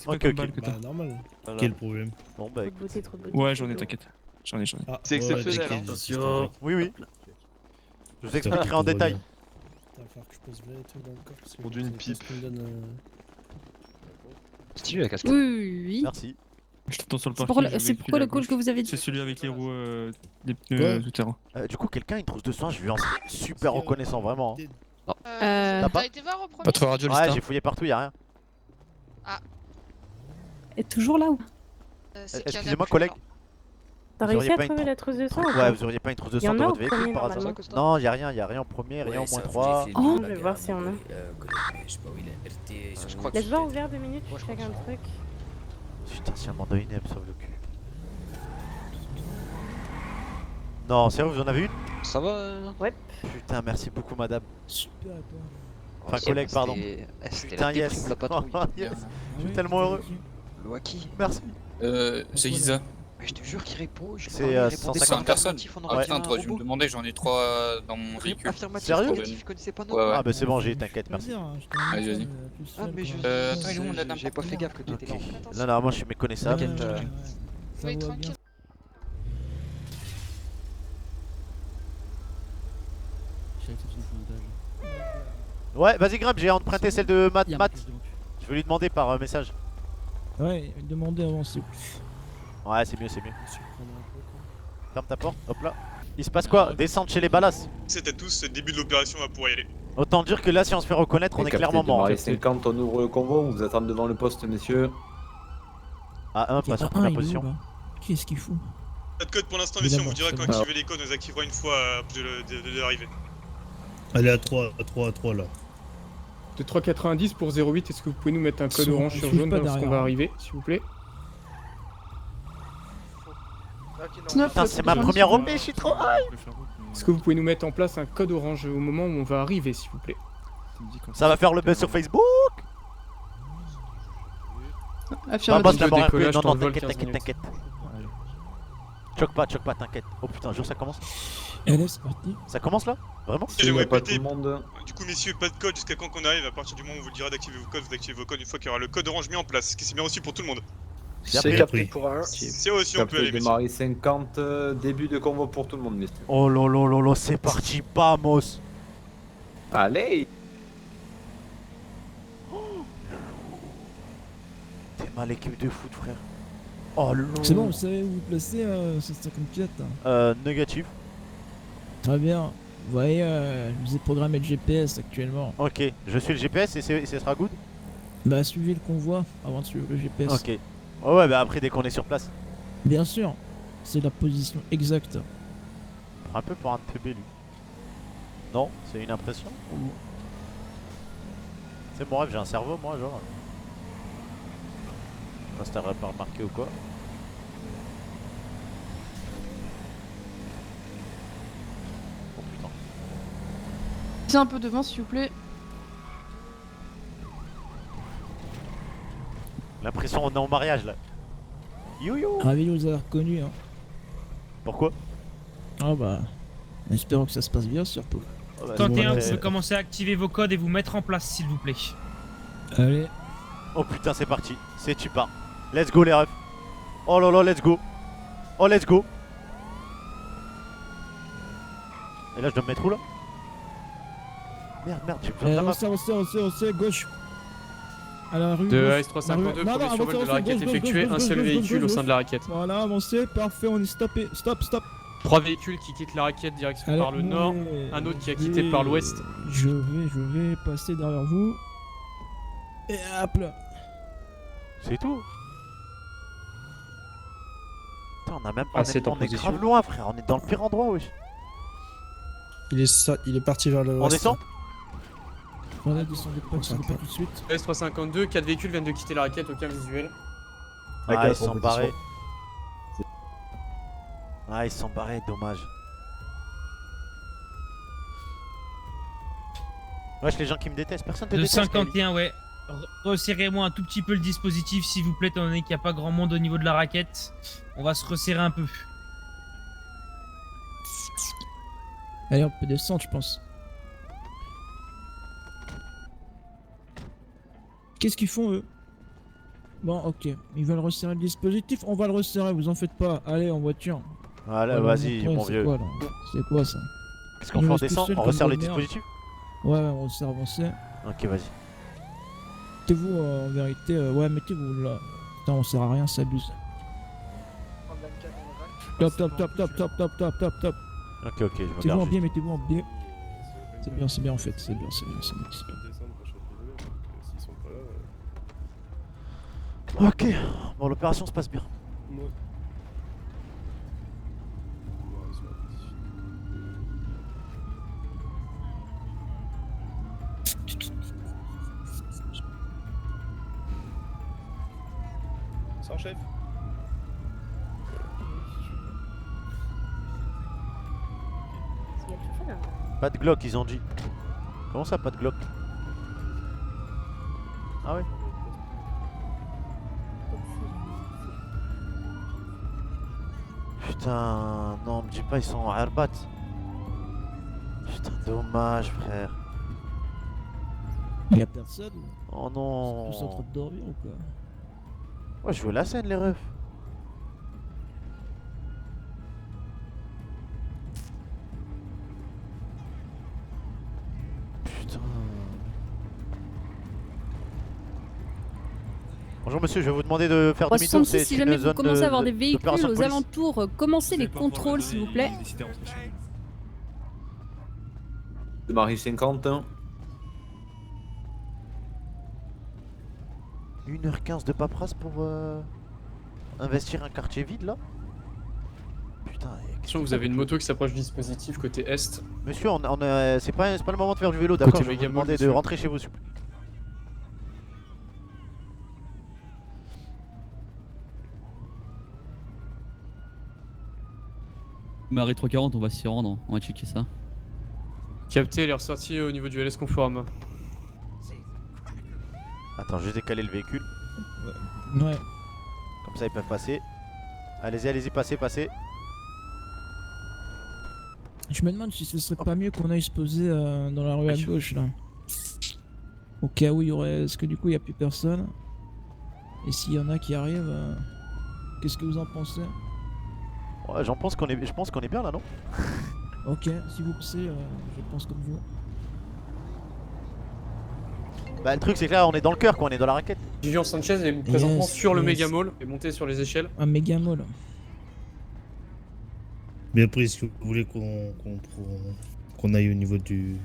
A: Ok, ok.
C: Normal.
O: Quel
C: problème?
A: Bon, bah,
C: Ouais, j'en ai, t'inquiète. J'en ai.
O: C'est exceptionnel. hein.
L: Attention.
A: oui, oui. Je vous expliquerai en détail.
O: Pour d'une pipe.
E: Stylé la casquette.
M: Oui, oui, oui.
A: Merci.
C: Je t'entends sur le
M: C'est pourquoi le call que vous avez dit?
C: C'est celui avec les roues des pneus tout terrain.
A: Du coup, quelqu'un a une trousse de soins, je lui en serais super reconnaissant, vraiment. hein.
M: T'as
A: pas
I: T'as été voir au premier?
E: Votre radio
A: Ouais, j'ai fouillé partout, y'a rien.
M: Est toujours là ou?
I: C'est qu'il y en a
A: Excusez-moi,
I: plus,
A: collègue.
I: alors.
K: T'as
A: Vous
K: réussi
A: auriez
K: à
A: pas une
K: trouver
A: tr-
K: la trousse de sang ou
A: Ouais,
K: pas
A: vous auriez pas une trousse de
K: Y
A: sang
K: en
A: dans
K: a au
A: votre véhicule
K: premier,
A: par hasard?
K: normalement.
A: Non, y'a rien en premier, rien au moins 3.
K: Oh, je vais voir si on a.
F: Je crois que
K: Laisse voir ouvert 2 minutes, je check un truc.
A: Putain, si un mandat inep sauve le cul. Non, sérieux, vous en avez une?
E: Ça va
K: Ouais.
A: Putain, merci beaucoup, madame.
J: Super, toi.
A: Enfin, collègue, pardon. Putain, yes. Yes. Je suis tellement heureux.
E: Loaki.
A: Merci.
F: C'est qui ça?
E: Mais je te jure qu'il répond.
A: C'est
F: 150 personnes. Ah
E: Ah
F: putain, t'aurais dû me demander, j'en ai 3 dans mon véhicule.
A: Sérieux?
E: Je connaissais pas
F: Ouais, ouais.
A: Ah bah c'est bon, j'ai t'inquiète, merci.
F: Allez, vas-y.
E: Ah, mais je.
F: Attends, il est où, la dame?
E: J'ai pas fait gaffe que t'étais là.
A: Là, normalement, je suis méconnaissable.
I: Oui, tranquille.
A: Ouais, vas-y, grimpe, j'ai emprunté celle de Matt. Je vais lui demander par message.
J: Ouais, demandez avant, s'il vous plaît.
A: Ouais, c'est mieux, c'est mieux. Ferme ta porte, hop là. Il se passe quoi? Descendre chez les balas.
N: C'est à tous, c'est le début de l'opération, on va pouvoir y aller.
A: Autant dire que là, si on se fait reconnaître, on est clairement mort.
P: 50, on ouvre le convoi, on vous attend devant le poste, messieurs.
A: A1, passe en première position.
J: Qu'est-ce qu'il fout?
N: Pas de code pour l'instant,
J: Il est
N: messieurs, on
J: mort,
N: vous dira
J: c'est
N: quand
J: bon.
N: activer les codes, on les activera une fois de l'arrivée.
H: Allez, à 3, là.
J: De 3,90 pour 08, est-ce que vous pouvez nous mettre un code
H: Ils
J: orange
H: sont
J: sur
H: pas
J: jaune
H: derrière.
J: lorsqu'on va arriver, s'il vous plaît?
A: Putain, c'est ma première OP, je suis trop high.
J: Est-ce que vous pouvez nous mettre en place un code orange au moment où on va arriver, s'il vous plaît?
A: Ça va faire le buzz sur Facebook.
J: Affirmatif.
A: Boss, d'abord,
J: Décollage,
A: non,
J: dans
A: non,
J: le vol,
A: t'inquiète,
J: 15
A: t'inquiète,
J: minutes.
A: t'inquiète. Choque pas, t'inquiète. Oh putain, jure, ça commence.
J: Allez, c'est parti.
A: Ça commence là? Vraiment?
N: J'aimerais
P: pas
N: péter.
P: tout le monde.
N: Du coup, messieurs, pas de code jusqu'à quand qu'on arrive. À partir du moment où on vous le dira d'activer vos codes, vous activez vos codes une fois qu'il y aura le code orange mis en place. Ce qui c'est bien aussi pour tout le monde.
P: C'est capté pour un.
N: C'est aussi, on peut aller, messieurs.
P: Démarrer 50, début de convoi pour tout le monde, messieurs.
A: Oh lolo, c'est parti, vamos.
P: Allez.
A: T'es mal équipe de foot, frère. Oh lolo.
J: C'est bon, vous savez où vous placez, 154?
A: Négatif.
J: Très bien. Vous voyez, je vous ai programmé le GPS actuellement.
A: Ok, je suis le GPS et ce sera good.
J: Bah, suivez le convoi avant de suivre le GPS.
A: Ok. Oh ouais, bah après, dès qu'on est sur place.
J: Bien sûr, c'est la position exacte.
A: Un peu pour un teubé, lui. Non, c'est une impression. C'est mon rêve, j'ai un cerveau, moi, genre. Je sais pas si t'as pas remarqué ou quoi. Oh putain.
Q: C'est un peu devant, s'il vous plaît.
A: L'impression on est en mariage là. Yo.
J: Ravi de vous avoir reconnu. Hein.
A: Pourquoi?
J: Ah bah, espérons que ça se passe bien surtout.
A: Oh bah,
R: 31, vous pouvez commencer à activer vos codes et vous mettre en place, s'il vous plaît.
J: Allez.
A: Oh putain, c'est parti. C'est tu pars. Let's go les refs. Oh là là, let's go. Oh, let's go. Et là, je dois me mettre où là? Merde, j'ai besoin de la map.
J: On sait, gauche. À la rue.
E: De
J: gauche.
E: AS352,
J: La rue.
E: premier survol de la raquette effectué, un seul véhicule au sein de la raquette.
J: Voilà, avancez, parfait, on est stoppé. Stop.
E: 3 véhicules qui quittent la raquette direction
J: Allez,
E: par le nord, un autre qui a quitté par l'ouest.
J: Je vais passer derrière vous. Et hop là.
A: C'est tout. Putain, on a même
E: Ah, c'est en
A: on est
E: position.
A: grave loin, frère. On est dans le pire endroit, wesh.
J: Il est parti vers le
A: On descend?
J: Voilà, descendez pas tout de suite.
E: AS352, 4 véhicules viennent de quitter la raquette, aucun visuel.
A: Ah, ils sont barrés. Ah, ils sont barrés, dommage. Wesh, les gens qui me détestent, personne te
R: De
A: déteste.
R: 51, ouais. Resserrez-moi un tout petit peu le dispositif, s'il vous plaît, étant donné qu'il n'y a pas grand monde au niveau de la raquette. On va se resserrer un peu.
J: Allez, on peut descendre, je pense. Qu'est-ce qu'ils font, eux? Bon, ok. Ils veulent resserrer le dispositif. On va le resserrer, vous en faites pas. Allez, en voiture.
A: Voilà, vas-y, mon vieux.
J: C'est quoi, ça?
A: Qu'est-ce qu'on fait? On descend? On resserre le dispositif?
J: Ouais, on resserre, avancez.
A: Ok, vas-y.
J: Mettez-vous, en vérité, ouais, mettez-vous là. Putain, on sert à rien, ça abuse. Top.
A: Ok, je me
J: Mettez-vous en
A: garde.
J: biais, mettez-vous en biais. C'est bien en fait, c'est bien.
A: Ok, bon, l'opération se passe bien.
S: Bonsoir, chef.
A: Pas de Glock, ils ont dit. Comment ça, pas de Glock? Ah ouais. Putain, non, me dis pas, ils sont en Arbat. Putain, dommage, frère.
J: Y'a personne?
A: Oh non.
J: Ils sont tous en train de dormir ou quoi?
A: Ouais, je veux la scène, les refs. Putain. Bonjour monsieur, je vais vous demander de faire demi-tour.
M: 66, si jamais vous commencez à avoir des véhicules aux alentours, commencez les contrôles s'il vous plaît.
P: De Marie 50.
A: 1h15 de paperasse pour investir un quartier vide là. Putain.
E: Attention, vous avez une moto qui s'approche du dispositif côté est.
A: Monsieur, c'est pas le moment de faire du vélo, d'accord?
E: Côté
A: Je vais vous
E: Megamall,
A: demander de
E: monsieur.
A: rentrer chez vous, s'il vous plaît.
T: Marie 340, on va s'y rendre, on va checker ça.
E: Capté, elle est ressortie au niveau du LS conforme.
A: Attends, je vais décaler le véhicule.
J: Ouais.
A: Comme ça, ils peuvent passer. Allez-y, allez-y, passez.
J: Je me demande si ce serait pas mieux qu'on aille se poser dans la rue à gauche là. Au cas où il y aurait. Est-ce que du coup il n'y a plus personne? Et s'il y en a qui arrivent, qu'est-ce que vous en pensez?
A: Ouais, je pense qu'on est bien là, non?
J: Ok, si vous pensez, je pense comme vous.
A: Bah, le truc, c'est que là, on est dans le cœur, quoi, on est dans la raquette.
E: Vivian Sanchez est présentement
J: Yes,
E: sur le
J: yes.
E: Megamall et monté sur les échelles.
J: Un méga mall.
S: Mais après, est-ce que vous voulez qu'on aille au niveau des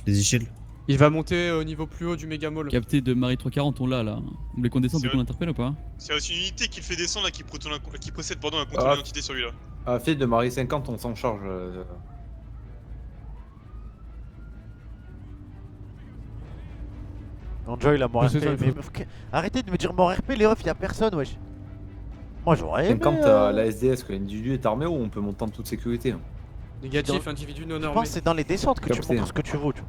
S: échelles?
E: Il va monter au niveau plus haut du Megamall.
T: Capté de Marie 340, on l'a là. Vous voulez qu'on descende et qu'on l'interpelle ou pas?
N: C'est aussi une unité qui le fait descendre là, qui possède un contrôle d'identité sur lui là.
P: À fil de Marie 50, on s'en charge.
A: Enjoy la mort
P: Ouais,
A: RP.
P: c'est ça,
A: Mais arrêtez de me dire mort RP, les refs, y'a personne, wesh. Moi, j'aurais aimé.
P: 50 la SDS, que l'individu est armé ou on peut monter en toute sécurité.
E: Négatif, individu non
A: Je
E: armé.
A: pense que c'est dans les descentes que tu
P: Capté.
A: montres ce que tu vaux, tu vois.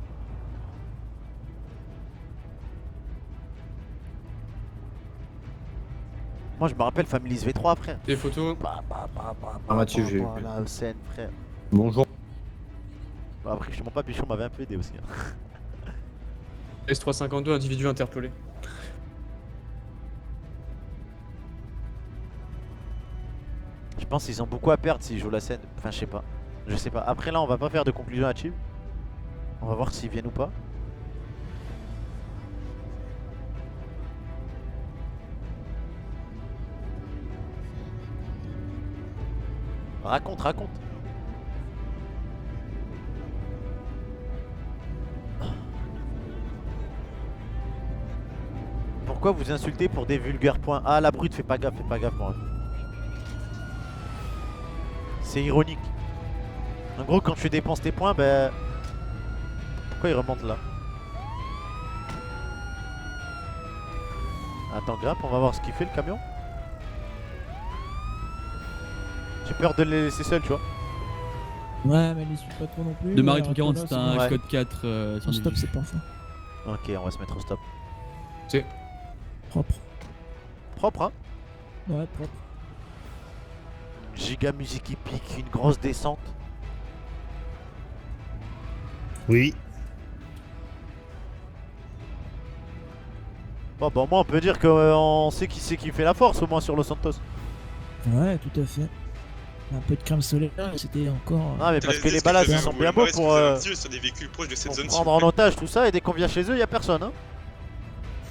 A: Moi, je me rappelle Families V3, frère.
E: Des photos.
P: Ah, Mathieu, j'ai eu.
A: La scène, frère.
P: Bonjour.
A: Bah, après, je te mens pas, Pichon m'avait un peu aidé aussi. hein.
E: S352, individu interpellé.
A: Je pense qu'ils ont beaucoup à perdre s'ils jouent la scène. Enfin, je sais pas. Je sais pas. Après, là, on va pas faire de conclusion hâtive. On va voir s'ils viennent ou pas. Raconte. Pourquoi vous insultez pour des vulgaires points? Ah, la brute, fais pas gaffe, moi. C'est ironique. En gros, quand tu dépenses tes points, ben... Pourquoi il remonte là? Attends, grimpe, on va voir ce qu'il fait le camion. J'ai peur de les laisser seuls, tu vois.
J: Ouais, mais les suis pas trop non plus.
T: De Marie
J: Ouais,
T: 340,
J: là,
T: c'est un
A: Ouais.
T: code 4 sur
J: Un stop,
T: les-
J: c'est parfait.
A: Ok, on va se mettre au stop.
E: C'est
J: Propre.
A: Propre, hein?
J: Ouais, propre.
A: Giga musique épique, une grosse descente.
S: Oui.
A: Bon, bah, au moins, on peut dire qu'on sait qui c'est qui fait la force, au moins, sur Los Santos.
J: Ouais, tout à fait. Un peu de crème solaire, c'était encore.
A: Ah, mais parce que les balades, ils sont bien beaux pour
N: Sur des véhicules proches de cette zone.
A: prendre en otage tout ça, et dès qu'on vient chez eux, y a personne, hein.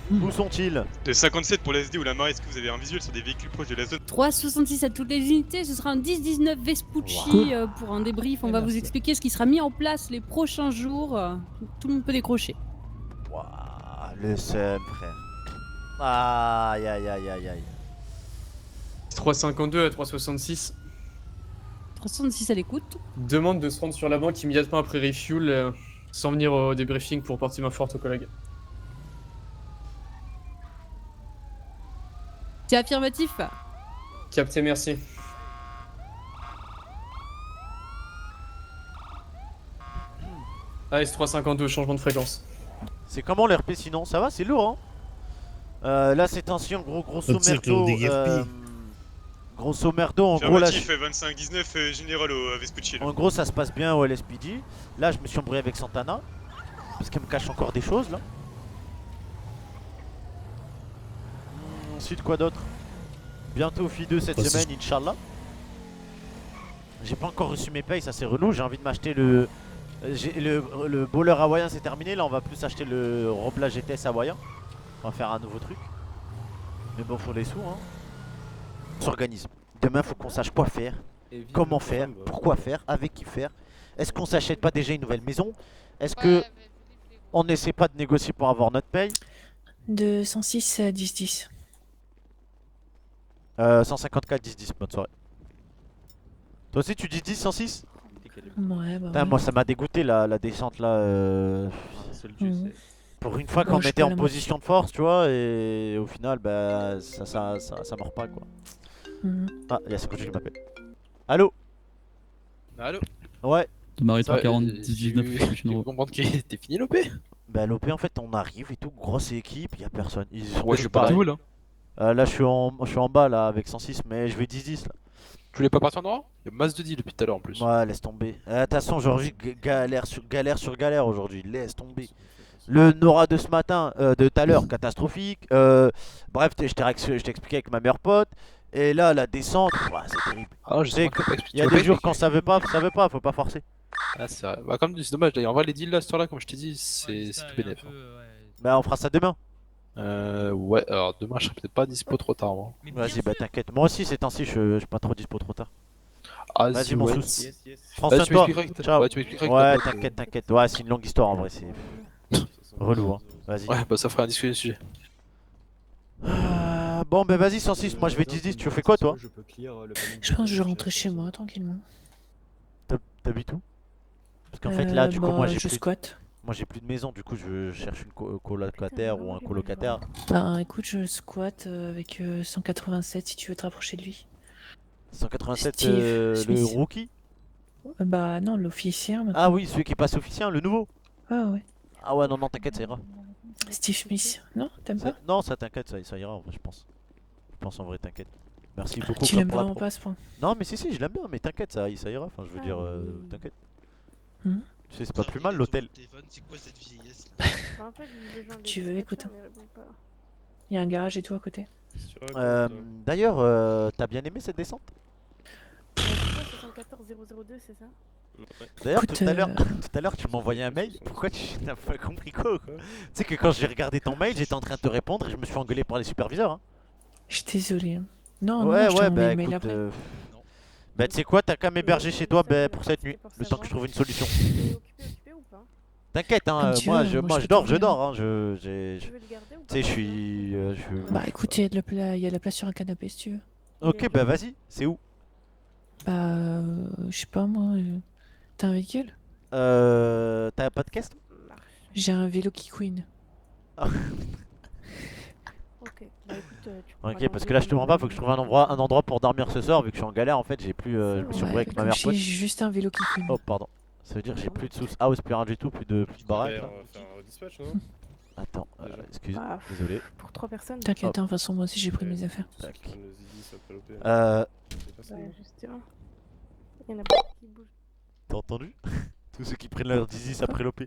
A: Où sont-ils?
N: De 57 pour la SD ou la Marie, est-ce que vous avez un visuel sur des véhicules proches de la zone?
M: 3,66 à toutes les unités, ce sera un 10-19 Vespucci
J: Cool.
M: pour un débrief. On va vous
J: Merci.
M: expliquer ce qui sera mis en place les prochains jours. Tout le monde peut décrocher.
A: Waouh, le seum, frère. Aïe, aïe, aïe, aïe, aïe.
E: 352 à 366.
M: 366 à l'écoute.
E: Demande de se rendre sur la banque immédiatement après refuel sans venir au débriefing pour porter main forte aux collègues.
M: C'est affirmatif.
E: Capté, merci. AS 352, changement de fréquence.
A: C'est comment l'RP sinon? Ça va, c'est lourd hein. Là c'est tension, grosso
S: Notre cercle
A: merdo.
S: des guerpilles.
A: Grosso merdo, en gros là.
N: Affirmatif, 25-19 général au Vespucci.
A: En gros ça se passe bien au LSPD. Là je me suis embrouillé avec Santana. Parce qu'elle me cache encore des choses là. Ensuite quoi d'autre? Bientôt FI2 cette semaine, Inch'Allah. J'ai pas encore reçu mes payes, ça c'est relou. J'ai envie de m'acheter le... Le bowler hawaïen c'est terminé, là on va plus acheter le Robla GTS hawaïen. On va faire un nouveau truc. Mais bon, faut les sous hein. On s'organise. Demain faut qu'on sache quoi faire, comment faire, pourquoi faire, avec qui faire. Est-ce qu'on s'achète pas déjà une nouvelle maison? Est-ce que on n'essaie pas de négocier pour avoir notre paye?
K: De 106 à 10-10.
A: 154 10-10, bonne soirée. Toi aussi tu dis 10 106?
K: Ouais, bah
A: Putain, moi ça m'a dégoûté la descente là. Pour une fois qu'on était en position de force, tu vois, et au final, bah ça mord pas quoi. Ah, il y a ce qui m'appelle. Allô?
F: Allô?
A: Ouais.
T: Marie 340 19.
F: Je comprends que t'es fini l'OP?
A: Bah l'OP en fait on arrive et tout, grosse équipe, y'a personne. Ils sont
F: Ouais, je suis pas tout là.
A: Là je suis en bas là avec 106 mais je vais 10-10 là.
F: Tu voulais pas partir en droit? Il y a masse de deals depuis tout à l'heure en plus.
A: Ouais, laisse tomber. De toute façon aujourd'hui galère sur galère aujourd'hui, laisse tomber. Le Nora de ce matin, de tout à l'heure, catastrophique. Bref, je t'ai expliqué avec ma meilleure pote. Et là, la descente, c'est terrible.
F: Ah, je sais
A: il y a des jours quand ça veut pas, faut pas forcer.
F: Ah, c'est vrai. Bah, comme c'est dommage d'ailleurs. En vrai, les deals là, ce temps là, comme je t'ai dit, c'est tout bénéf.
A: Bah, on fera ça demain.
F: Ouais, alors demain, je serai peut-être pas dispo trop tard. Moi.
A: Vas-y, bah t'inquiète. Moi aussi, ces temps-ci, je suis pas trop dispo trop tard.
F: Ah,
A: vas-y,
F: si,
A: mon
F: ouais.
A: sous. Prends soin de toi. Ciao. Ouais, t'inquiète. Ouais, c'est une longue histoire en vrai. C'est relou, hein. Vas-y.
F: Ouais, bah ça ferait un discuter le sujet.
A: Bon, bah vas-y, 106. Moi, je vais 10-10. Tu fais quoi, toi?
K: Je pense que je vais rentrer chez moi tranquillement.
A: T'habites où? Parce qu'en fait, là, du coup, moi, j'ai
K: je
A: plus.
K: squatte.
A: Moi, j'ai plus de maison. Du coup, je cherche une colocataire ou un colocataire.
K: Bah écoute, je squatte avec 187 si tu veux te rapprocher de lui.
A: 187,
K: Steve
A: le
K: Smith.
A: rookie?
K: Bah non, l'officier maintenant.
A: Ah oui, celui qui passe officiel, le nouveau.
K: Ah ouais.
A: Ah ouais, non, t'inquiète, ça ira.
K: Steve Smith, non? T'aimes pas?
A: Non, ça t'inquiète, ça ira en vrai, je pense. Je pense en vrai, t'inquiète. Merci beaucoup.
K: Tu l'aimes vraiment pas à ce point?
A: Non, mais si, je l'aime bien, mais t'inquiète, ça ira. Enfin, je veux dire, t'inquiète. Tu sais, c'est pas plus mal l'hôtel.
K: Tu veux, écoute. Il y a un garage et tout à côté.
A: D'ailleurs, t'as bien aimé cette descente?
K: 74002, c'est ça?
A: D'ailleurs,
K: Écoute,
A: tout à l'heure, tu m'as envoyé un mail. Pourquoi tu n'as pas compris quoi? Tu sais que quand j'ai regardé ton mail, j'étais en train de te répondre et je me suis engueulé par les superviseurs. Hein.
K: Je suis désolé. Non,
A: ouais,
K: non, je t'ai envoyé
A: bah
K: le mail
A: écoute,
K: après.
A: bah tu sais quoi, t'as qu'à m'héberger chez toi pour cette nuit, le temps que je trouve une solution. T'inquiète, hein, moi je dors, hein, tu sais, je suis...
K: Bah écoute, il y a de la place sur un canapé si tu veux.
A: Ok, bah vas-y, c'est où?
K: Bah, je sais pas moi. T'as un véhicule?
A: T'as pas de caisse?
K: J'ai un vélo qui queen.
A: Ok, parce que là je te mens pas, faut que je trouve un endroit pour dormir ce soir vu que je suis en galère en fait, j'ai plus, je me suis embrouillé avec ma mère pote.
K: J'ai juste un vélo qui queen.
A: Oh pardon, ça veut dire que j'ai plus de sous house, plus rien du tout, plus de baraque là. Attends, excuse, désolé.
K: Pour 3 personnes. T'inquiète, de toute façon moi aussi j'ai pris mes affaires.
A: Tac.
K: Justement. Il y en a qui bougent.
A: T'as entendu? Tous ceux qui prennent leur 10 après l'OP.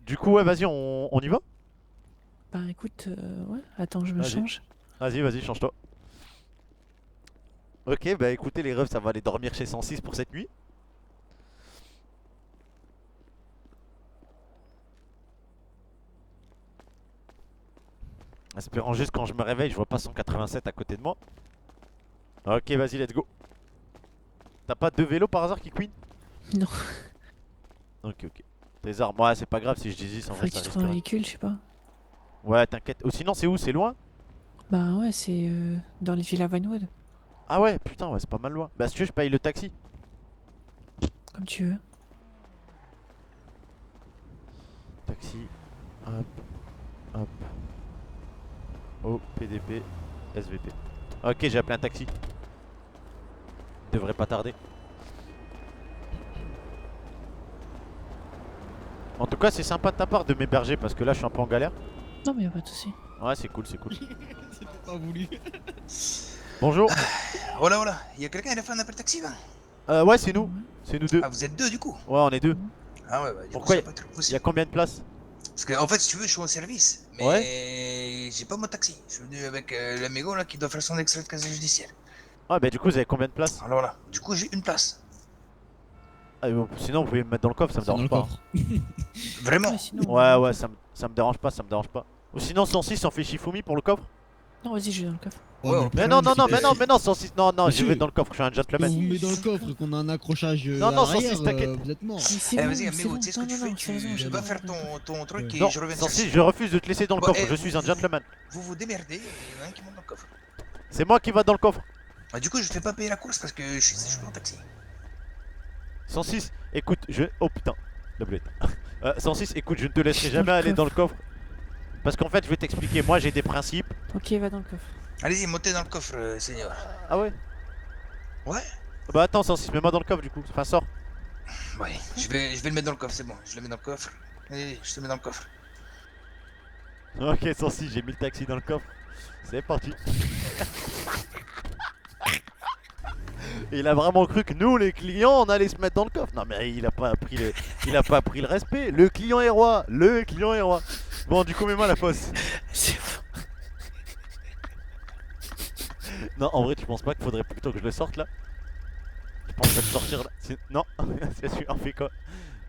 A: Du coup, ouais, vas-y, on y va?
K: Bah écoute, ouais, attends, je me change.
A: Vas-y, change-toi. Ok, bah écoutez les refs, ça va aller dormir chez 106 pour cette nuit. Espérant juste quand je me réveille, je vois pas 187 à côté de moi. Ok, vas-y, let's go. T'as pas 2 vélos par hasard qui queen?
K: Non.
A: Ok. Tes armes, ouais, c'est pas grave si je dis 10 en vrai.
K: Faudrait que tu trouves un véhicule, je sais pas.
A: Ouais, t'inquiète. Oh, sinon, c'est où? C'est loin?
K: Bah ouais, c'est dans les villas Vinewood.
A: Ah ouais, putain, ouais, c'est pas mal loin. Bah, si tu veux, je paye le taxi.
K: Comme tu veux.
A: Taxi. Hop. Oh, PDP. SVP. Ok, j'ai appelé un taxi. Devrait pas tarder. En tout cas, c'est sympa de ta part de m'héberger parce que là, je suis un peu en galère.
K: Non, mais y'a pas de soucis.
A: Ouais, c'est cool, c'est cool.
S: C'était pas voulu.
A: Bonjour.
U: Voilà, voilà. Y'a quelqu'un qui a fait un appel taxi là?
A: Ouais, c'est nous. C'est nous deux.
U: Ah, vous êtes deux du coup?
A: Ouais, on est deux.
U: Ah ouais, bah du
A: Pourquoi
U: coup, c'est pas trop
A: il y
U: possible.
A: a combien de places?
U: Parce que en fait, si tu veux, je suis en service. Mais j'ai pas mon taxi. Je suis venu avec l'amigo là qui doit faire son extrait de casier judiciaire.
A: Ah, bah du coup, vous avez combien de places?
U: Alors voilà. Du coup, j'ai une place.
A: Ah, bon, sinon, vous pouvez me mettre dans le coffre, ça me dérange pas.
U: Vraiment?
A: Ouais, ouais, ça me dérange pas, ça me dérange pas. Ou sinon, 106, on fait Shifumi pour le coffre?
K: Non, vas-y, je vais dans le coffre.
A: Mais non, mais non, 106, non, je vais dans le coffre, je suis un gentleman.
S: Si on vous met dans le coffre et qu'on a un accrochage
A: Non, non,
S: arrière,
A: 106, t'inquiète.
S: vous êtes mort.
U: Vas-y, amigo, tu sais ce que tu fais? Tu vas faire ton truc et
A: Non,
U: je reviens.
A: 106, je refuse de te laisser dans le coffre, je suis un gentleman.
U: Vous vous démerdez, il y en a un qui monte dans le coffre.
A: C'est moi qui va dans le coffre.
U: Ah, du coup, je fais pas payer la course parce que je suis en taxi.
A: 106, écoute, oh putain, la boulette. 106, écoute, je ne te laisserai jamais aller dans le coffre. Parce qu'en fait, je vais t'expliquer, moi j'ai des principes.
K: Ok, va dans le coffre.
U: Allez-y, montez dans le coffre, seigneur.
A: Ah ouais?
U: Ouais.
A: Bah attends, 106, mets-moi dans le coffre du coup, enfin sors.
U: Ouais, je vais le mettre dans le coffre, c'est bon, je le mets dans le coffre. Allez, je te mets dans le coffre.
A: Ok, 106, j'ai mis le taxi dans le coffre. C'est parti. Il a vraiment cru que nous, les clients, on allait se mettre dans le coffre. Non mais il a pas appris le respect. Le client est roi, le client est roi. Bon, du coup, mets-moi la fosse. Non, en vrai, tu penses pas qu'il faudrait plutôt que je le sorte là? Je pense que je vais le sortir là. Non, c'est sûr, on fait quoi?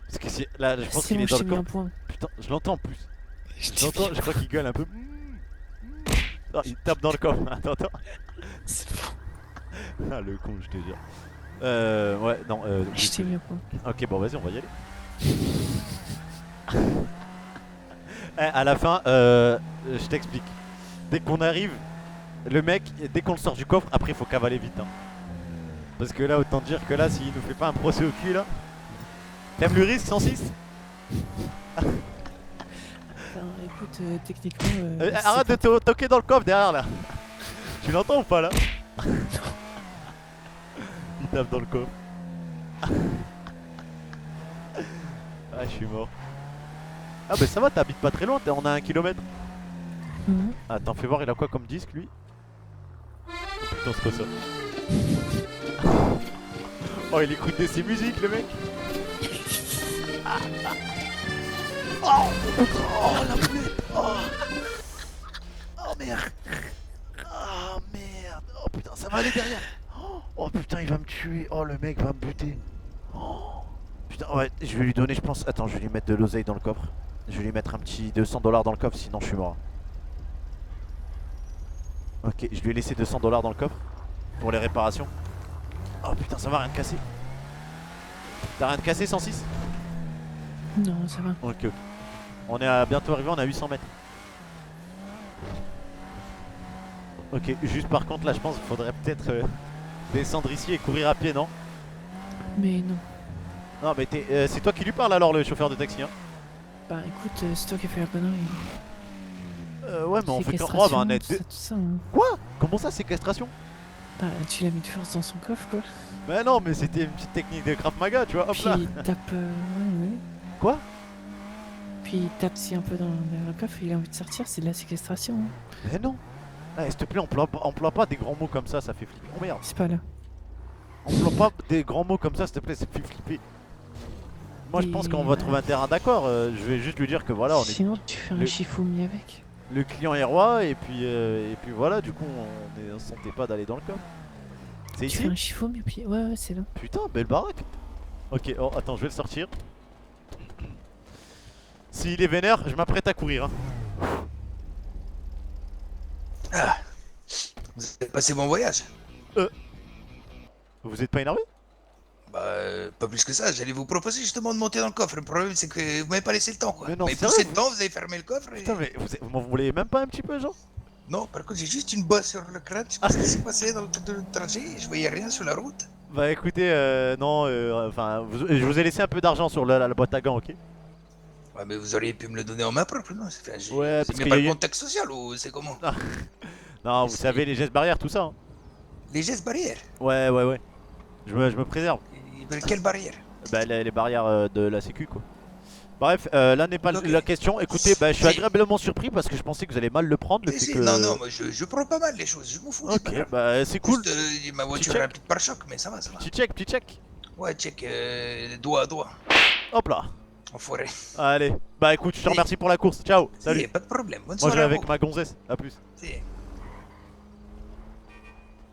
A: Parce que si... là, je pense qu'il est dans le coffre. Putain, je l'entends en plus. Je l'entends, je crois qu'il gueule un peu. Non, il tape dans le coffre. Attends, attends. Ah, le con, je te jure. Ouais, non.
K: Je t'ai mis au point.
A: Ok, bon, vas-y, on va y aller. À la fin, je t'explique. Dès qu'on arrive, le mec, dès qu'on le sort du coffre, après il faut cavaler vite. Hein. Parce que là, autant dire que là, s'il nous fait pas un procès au cul là. T'aimes le risque 106?
K: Écoute, techniquement.
A: Arrête de te toquer dans le coffre derrière là. Tu l'entends ou pas là? Il tape dans le coffre. Ah, je suis mort. Ah, bah ça va, t'habites pas très loin, on a 1 km. Attends, fais voir, il a quoi comme disque lui? Oh putain, c'est quoi ça? Oh, il écoute ses musiques le mec. Oh, la boulette. Oh merde. Oh merde. Oh putain, ça va aller derrière. Oh putain, il va me tuer. Oh, le mec va me buter. Oh, putain, ouais, je vais lui donner, je pense. Attends, je vais lui mettre de l'oseille dans le coffre. Je vais lui mettre un petit 200 $ dans le coffre, sinon je suis mort. Ok, je lui ai laissé 200 $ dans le coffre pour les réparations. Oh putain, ça va, rien de cassé. T'as rien de cassé 106?
K: Non, ça va.
A: Ok, ok. On est bientôt arrivé, on est à 800 mètres. Ok, juste par contre là, je pense qu'il faudrait peut-être descendre ici et courir à pied, non?
K: Mais non.
A: Non, mais c'est toi qui lui parles alors, le chauffeur de taxi, hein?
K: Bah écoute, c'est toi qui as fait la connerie.
A: Ouais, mais on fait quand
K: Séquestration,
A: on est
K: tout ça, hein.
A: Quoi? Comment ça, séquestration?
K: Bah tu l'as mis de force dans son coffre quoi.
A: Mais non, mais c'était une petite technique de Krav Maga, tu vois, hop
K: Puis
A: là.
K: il tape. Ouais.
A: Quoi?
K: Puis il tape si un peu dans le coffre et il a envie de sortir, c'est de la séquestration. Hein.
A: Mais non. Ah, s'il te plaît, emploie pas des grands mots comme ça fait flipper. Oh merde.
K: C'est pas là.
A: Emploie pas des grands mots comme ça, s'il te plaît, ça fait flipper. Moi, je pense qu'on va trouver un terrain d'accord. Je vais juste lui dire que voilà, on est.
K: Sinon, tu fais un Shifumi avec.
A: Le client est roi, et puis voilà, du coup, on se sentait pas d'aller dans le coffre. C'est ici?
K: Tu fais un Shifumi, puis ouais, c'est là.
A: Putain, belle baraque. Ok, oh, attends, je vais le sortir. S'il est vénère, je m'apprête à courir. Hein.
U: Ah. Vous avez passé bon voyage?
A: Vous êtes pas énervé?
U: Bah, pas plus que ça. J'allais vous proposer justement de monter dans le coffre. Le problème, c'est que vous m'avez pas laissé le temps, quoi.
A: Mais non,
U: vous
A: c'est
U: poussé
A: vrai,
U: dedans, vous avez fermé le coffre et...
A: Putain, mais vous m'en voulez même pas un petit peu, genre?
U: Non, par contre, j'ai juste une bosse sur le crâne. Je sais pas ce qui s'est passé dans le trajet. Je voyais rien sur la route.
A: Bah écoutez, non, enfin, je vous ai laissé un peu d'argent sur la boîte à gants, ok?
U: Ouais, mais vous auriez pu me le donner en main propre, non? Enfin,
A: ouais,
U: parce qu'il y a pas le contexte social ou c'est comment?
A: Non, vous savez, les gestes barrières, tout ça. Hein.
U: Les gestes barrières?
A: Ouais, ouais, ouais. Je me préserve.
U: Quelle barrière?
A: Bah, les barrières de la sécu, quoi. Bref, là n'est pas la question. Écoutez, bah, je suis agréablement surpris parce que je pensais que vous allez mal le prendre. Le fait que...
U: Non, non, moi je prends pas mal les choses, je m'en fous.
A: Ok, bah c'est cool.
U: Juste, ma voiture a un petit pare-choc, mais ça va, ça va.
A: Petit check.
U: Ouais, check, doigt à doigt.
A: Hop là.
U: Enfoiré.
A: Allez, bah écoute, je te remercie pour la course. Ciao, salut.
U: Si, pas de problème, bonne
A: Moi je
U: soirée
A: vais
U: à
A: avec
U: vous.
A: ma gonzesse, à plus.
U: Si.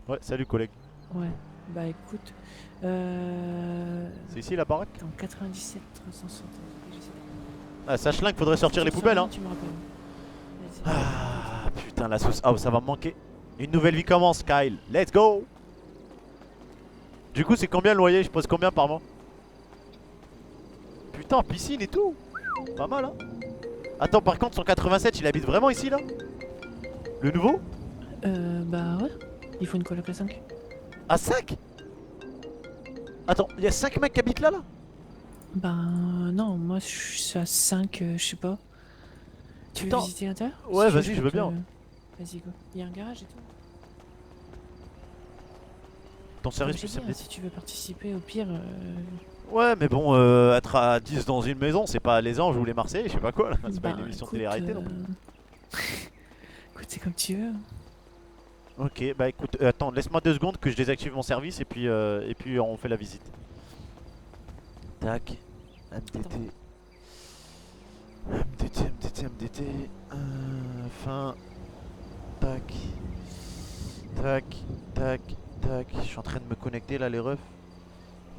A: Ouais, salut collègue.
K: Ouais, bah écoute.
A: C'est ici la baraque?
K: En 97 360.
A: Ah, sache-là qu'il faudrait sortir les poubelles, hein.
K: Tu me rappelles.
A: Ah putain, la sauce. Ah, ça va me manquer. Une nouvelle vie commence, Kyle. Let's go. Du coup, c'est combien le loyer? Je pose combien par mois? Putain, piscine et tout. Pas mal, hein. Attends, par contre, 187, il habite vraiment ici, là? Le nouveau?
K: Bah ouais. Il faut une coloc à 5.
A: À 5? Attends, il y a 5 mecs qui habitent là, là?
K: Bah non, moi je suis à 5, je sais pas. Tu veux
A: Putain.
K: visiter l'intérieur?
A: Ouais,
K: Si tu
A: vas-y, je veux bien.
K: Vas-y, go. Il y a un garage et tout.
A: Ton service
K: Comme je t'ai dit, si tu veux participer, au pire.
A: Ouais, mais bon, être à 10 dans une maison, c'est pas les Anges ou les Marseillais, je sais pas quoi, là. C'est pas une émission télé-réalité, non plus.
K: Écoute, c'est comme tu veux.
A: Ok, bah écoute, attends, laisse-moi 2 secondes que je désactive mon service et puis on fait la visite. Tac, MDT. MDT. Fin. Tac. Je suis en train de me connecter là, les refs.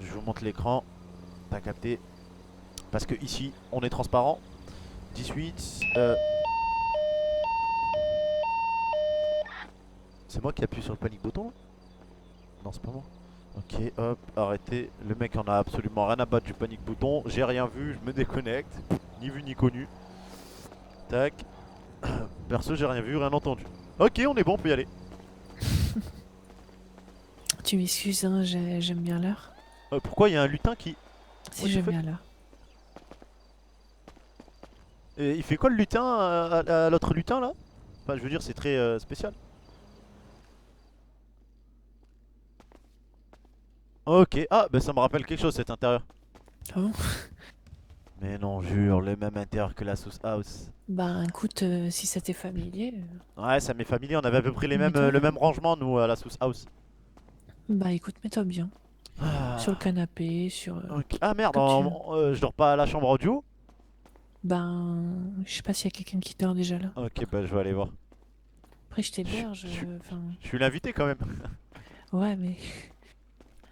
A: Je vous montre l'écran. T'as capté. Parce que ici, on est transparent. 18. C'est moi qui appuie sur le panique bouton là? Non, c'est pas moi. Ok, hop, arrêtez. Le mec en a absolument rien à battre du panique bouton. J'ai rien vu, je me déconnecte. Ni vu ni connu. Tac. Perso, j'ai rien vu, rien entendu. Ok, on est bon, on peut y aller.
K: Tu m'excuses, hein, j'aime bien l'heure.
A: Pourquoi il y a un lutin qui...
K: Si j'aime bien l'heure.
A: Et il fait quoi le lutin à l'autre lutin là? Enfin, je veux dire, c'est très spécial. Ok, ah bah ça me rappelle quelque chose cet intérieur.
K: Ah bon?
A: Mais non, jure, le même intérieur que la sauce house.
K: Bah écoute, si ça t'est familier.
A: Ouais, ça m'est familier, on avait à peu près les mêmes, le même rangement nous à la sauce house.
K: Bah écoute, mets-toi bien. Sur le canapé, sur.
A: Ok. Ah merde,
K: comme tu
A: je dors pas à la chambre audio?
K: Ben, je sais pas s'il y a quelqu'un qui dort déjà là.
A: Ok, bah je vais aller voir.
K: Après, je t'héberge.
A: Je suis l'invité quand même.
K: Ouais, mais.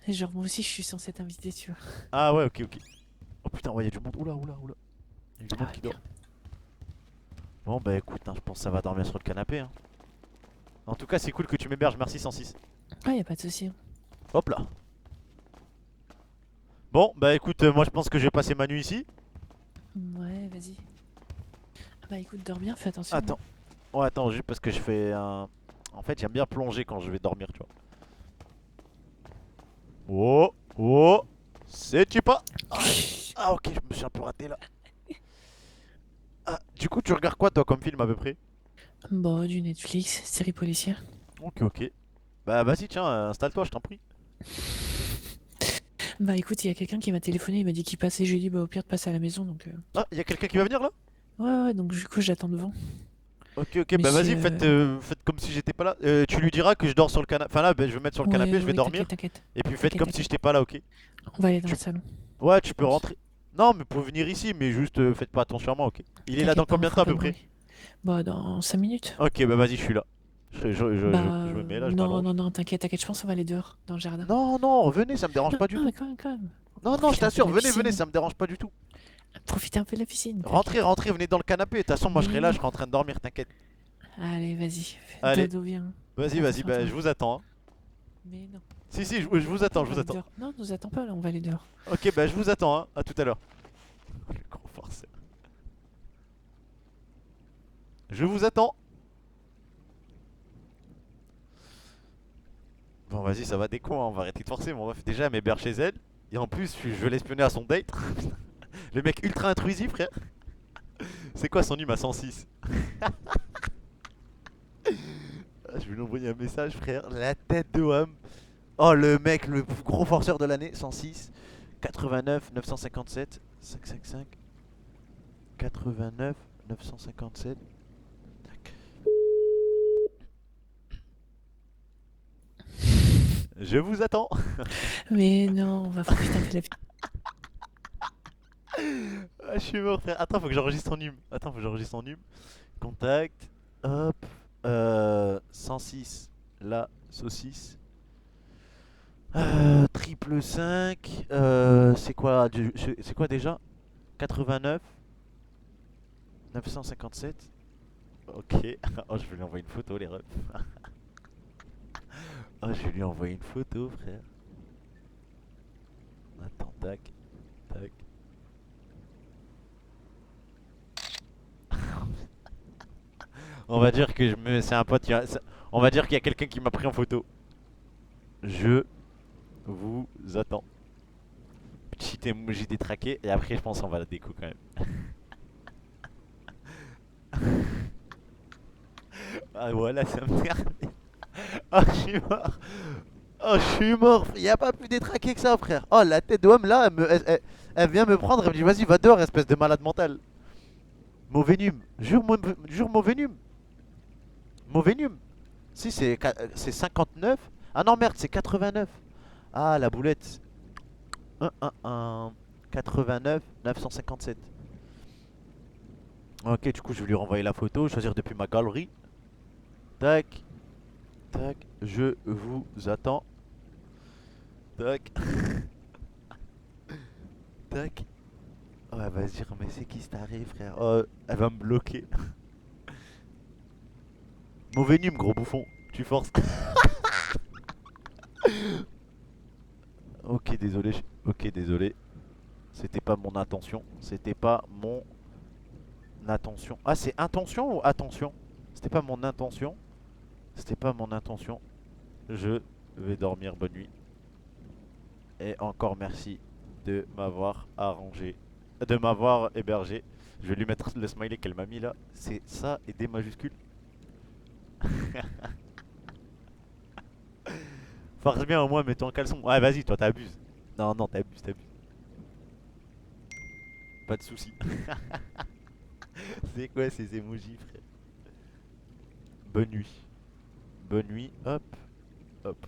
K: Genre, moi aussi, je suis censé t'inviter, tu vois.
A: Ah ouais, ok. Oh putain, ouais, y a du monde. Oula. Y a du monde qui dort. Bon, bah écoute, hein, je pense que ça va dormir sur le canapé. Hein. En tout cas, c'est cool que tu m'héberges, merci 106.
K: Ah, y a pas de souci.
A: Hop là. Bon, bah écoute, moi je pense que je vais passer ma nuit ici.
K: Ouais, vas-y. Ah bah écoute, dors bien, fais attention.
A: Attends. Ouais, attends, juste parce que je fais un... En fait, j'aime bien plonger quand je vais dormir, tu vois. Oh, c'est pas. Ah ok, je me suis un peu raté là. Ah, du coup, tu regardes quoi toi comme film à peu près?
K: Bon, du Netflix, série policière.
A: Ok. Bah vas-y, tiens, installe-toi, je t'en prie.
K: Bah écoute, il y a quelqu'un qui m'a téléphoné, il m'a dit qu'il passait, je lui ai dit bah au pire de passer à la maison donc.
A: Ah, il y a quelqu'un qui va venir là?
K: Ouais, donc du coup j'attends devant.
A: Ok, bah vas-y, faites comme si j'étais pas là. Tu lui diras que je dors sur le canapé. Enfin là, bah, je vais me mettre sur le canapé, je vais dormir.
K: T'inquiète.
A: Et puis faites comme si j'étais pas là, ok?
K: On va aller dans le salon.
A: Ouais, tu peux rentrer. Non, mais pour venir ici, mais juste faites pas attention à moi, ok? Il est là dans combien de temps à peu près?
K: Bah dans 5 minutes.
A: Ok, bah vas-y, je suis là. Je me mets là, je m'allonge.
K: Non, t'inquiète, je pense qu'on va aller dehors, dans le jardin.
A: Non, venez, ça me dérange pas du tout.
K: Quand même.
A: Non, je t'assure, venez, ça me dérange pas du tout.
K: Profitez un peu de la piscine.
A: Rentrez, venez dans le canapé. De toute façon, moi je serai là, je serai en train de dormir, t'inquiète.
K: Allez, vas-y.
A: Allez.
K: Dodo, viens.
A: Vas-y, bah je vous attends. Hein.
K: Mais non.
A: Si, je vous attends,
K: Non, nous attends pas, là, on va aller dehors.
A: Ok, bah je vous attends, hein. À tout à l'heure. Le gros farceur. Je vous attends. Bon, vas-y, ça va des cons, hein. On va arrêter de forcer. Mon ref, déjà, elle m'héberge chez elle. Et en plus, je vais l'espionner à son date. Le mec ultra intrusif, frère. C'est quoi son nume à 106? Je vais lui envoyer un message, frère. La tête de Wham. Oh, le mec, le plus gros forceur de l'année. 106, 89, 957, 555, 89, 957. Tac. Je vous attends.
K: Mais non, on va profiter de la vie.
A: Ah, je suis mort, frère. Attends, faut que j'enregistre en num. Contact. Hop. 106. La saucisse. Triple 5. C'est quoi déjà? 89. 957. Ok. Oh, je vais lui envoyer une photo, les refs. Oh, je vais lui envoyer une photo, frère. Attends, tac. Tac. On va dire que c'est un pote. On va dire qu'il y a quelqu'un qui m'a pris en photo. Je vous attends. Petit emoji détraqué. Et après, je pense qu'on va la déco quand même. Ah voilà, ça me merde. Oh, je suis mort. Oh, je suis mort. Il n'y a pas plus détraqué que ça, frère. Oh, la tête d'homme là, elle vient me prendre. Elle me dit, vas-y, va dehors, espèce de malade mental. Mauvais num. Jure mauvais num. Mauvais num. Si, c'est 59. Ah non, merde, c'est 89. Ah, la boulette. 89, 957. Ok, du coup, je vais lui renvoyer la photo. Choisir depuis ma galerie. Tac. Tac. Je vous attends. Tac. Tac. Oh, elle va se dire, mais c'est qui cette arrive, frère? Oh, elle va me bloquer. Mauvais num, gros bouffon. Tu forces. Ok, désolé. Ok, désolé. C'était pas mon intention. C'était pas mon intention. Ah, c'est intention ou attention? C'était pas mon intention. C'était pas mon intention. Je vais dormir. Bonne nuit. Et encore merci de m'avoir arrangé. De m'avoir hébergé. Je vais lui mettre le smiley qu'elle m'a mis là. C'est ça et des majuscules. Force bien au moins, mets-toi en caleçon. Ouais, vas-y, toi t'abuses. Non, non, t'abuses. Pas de soucis. C'est quoi ces emojis, frère? Bonne nuit. Bonne nuit, hop, hop.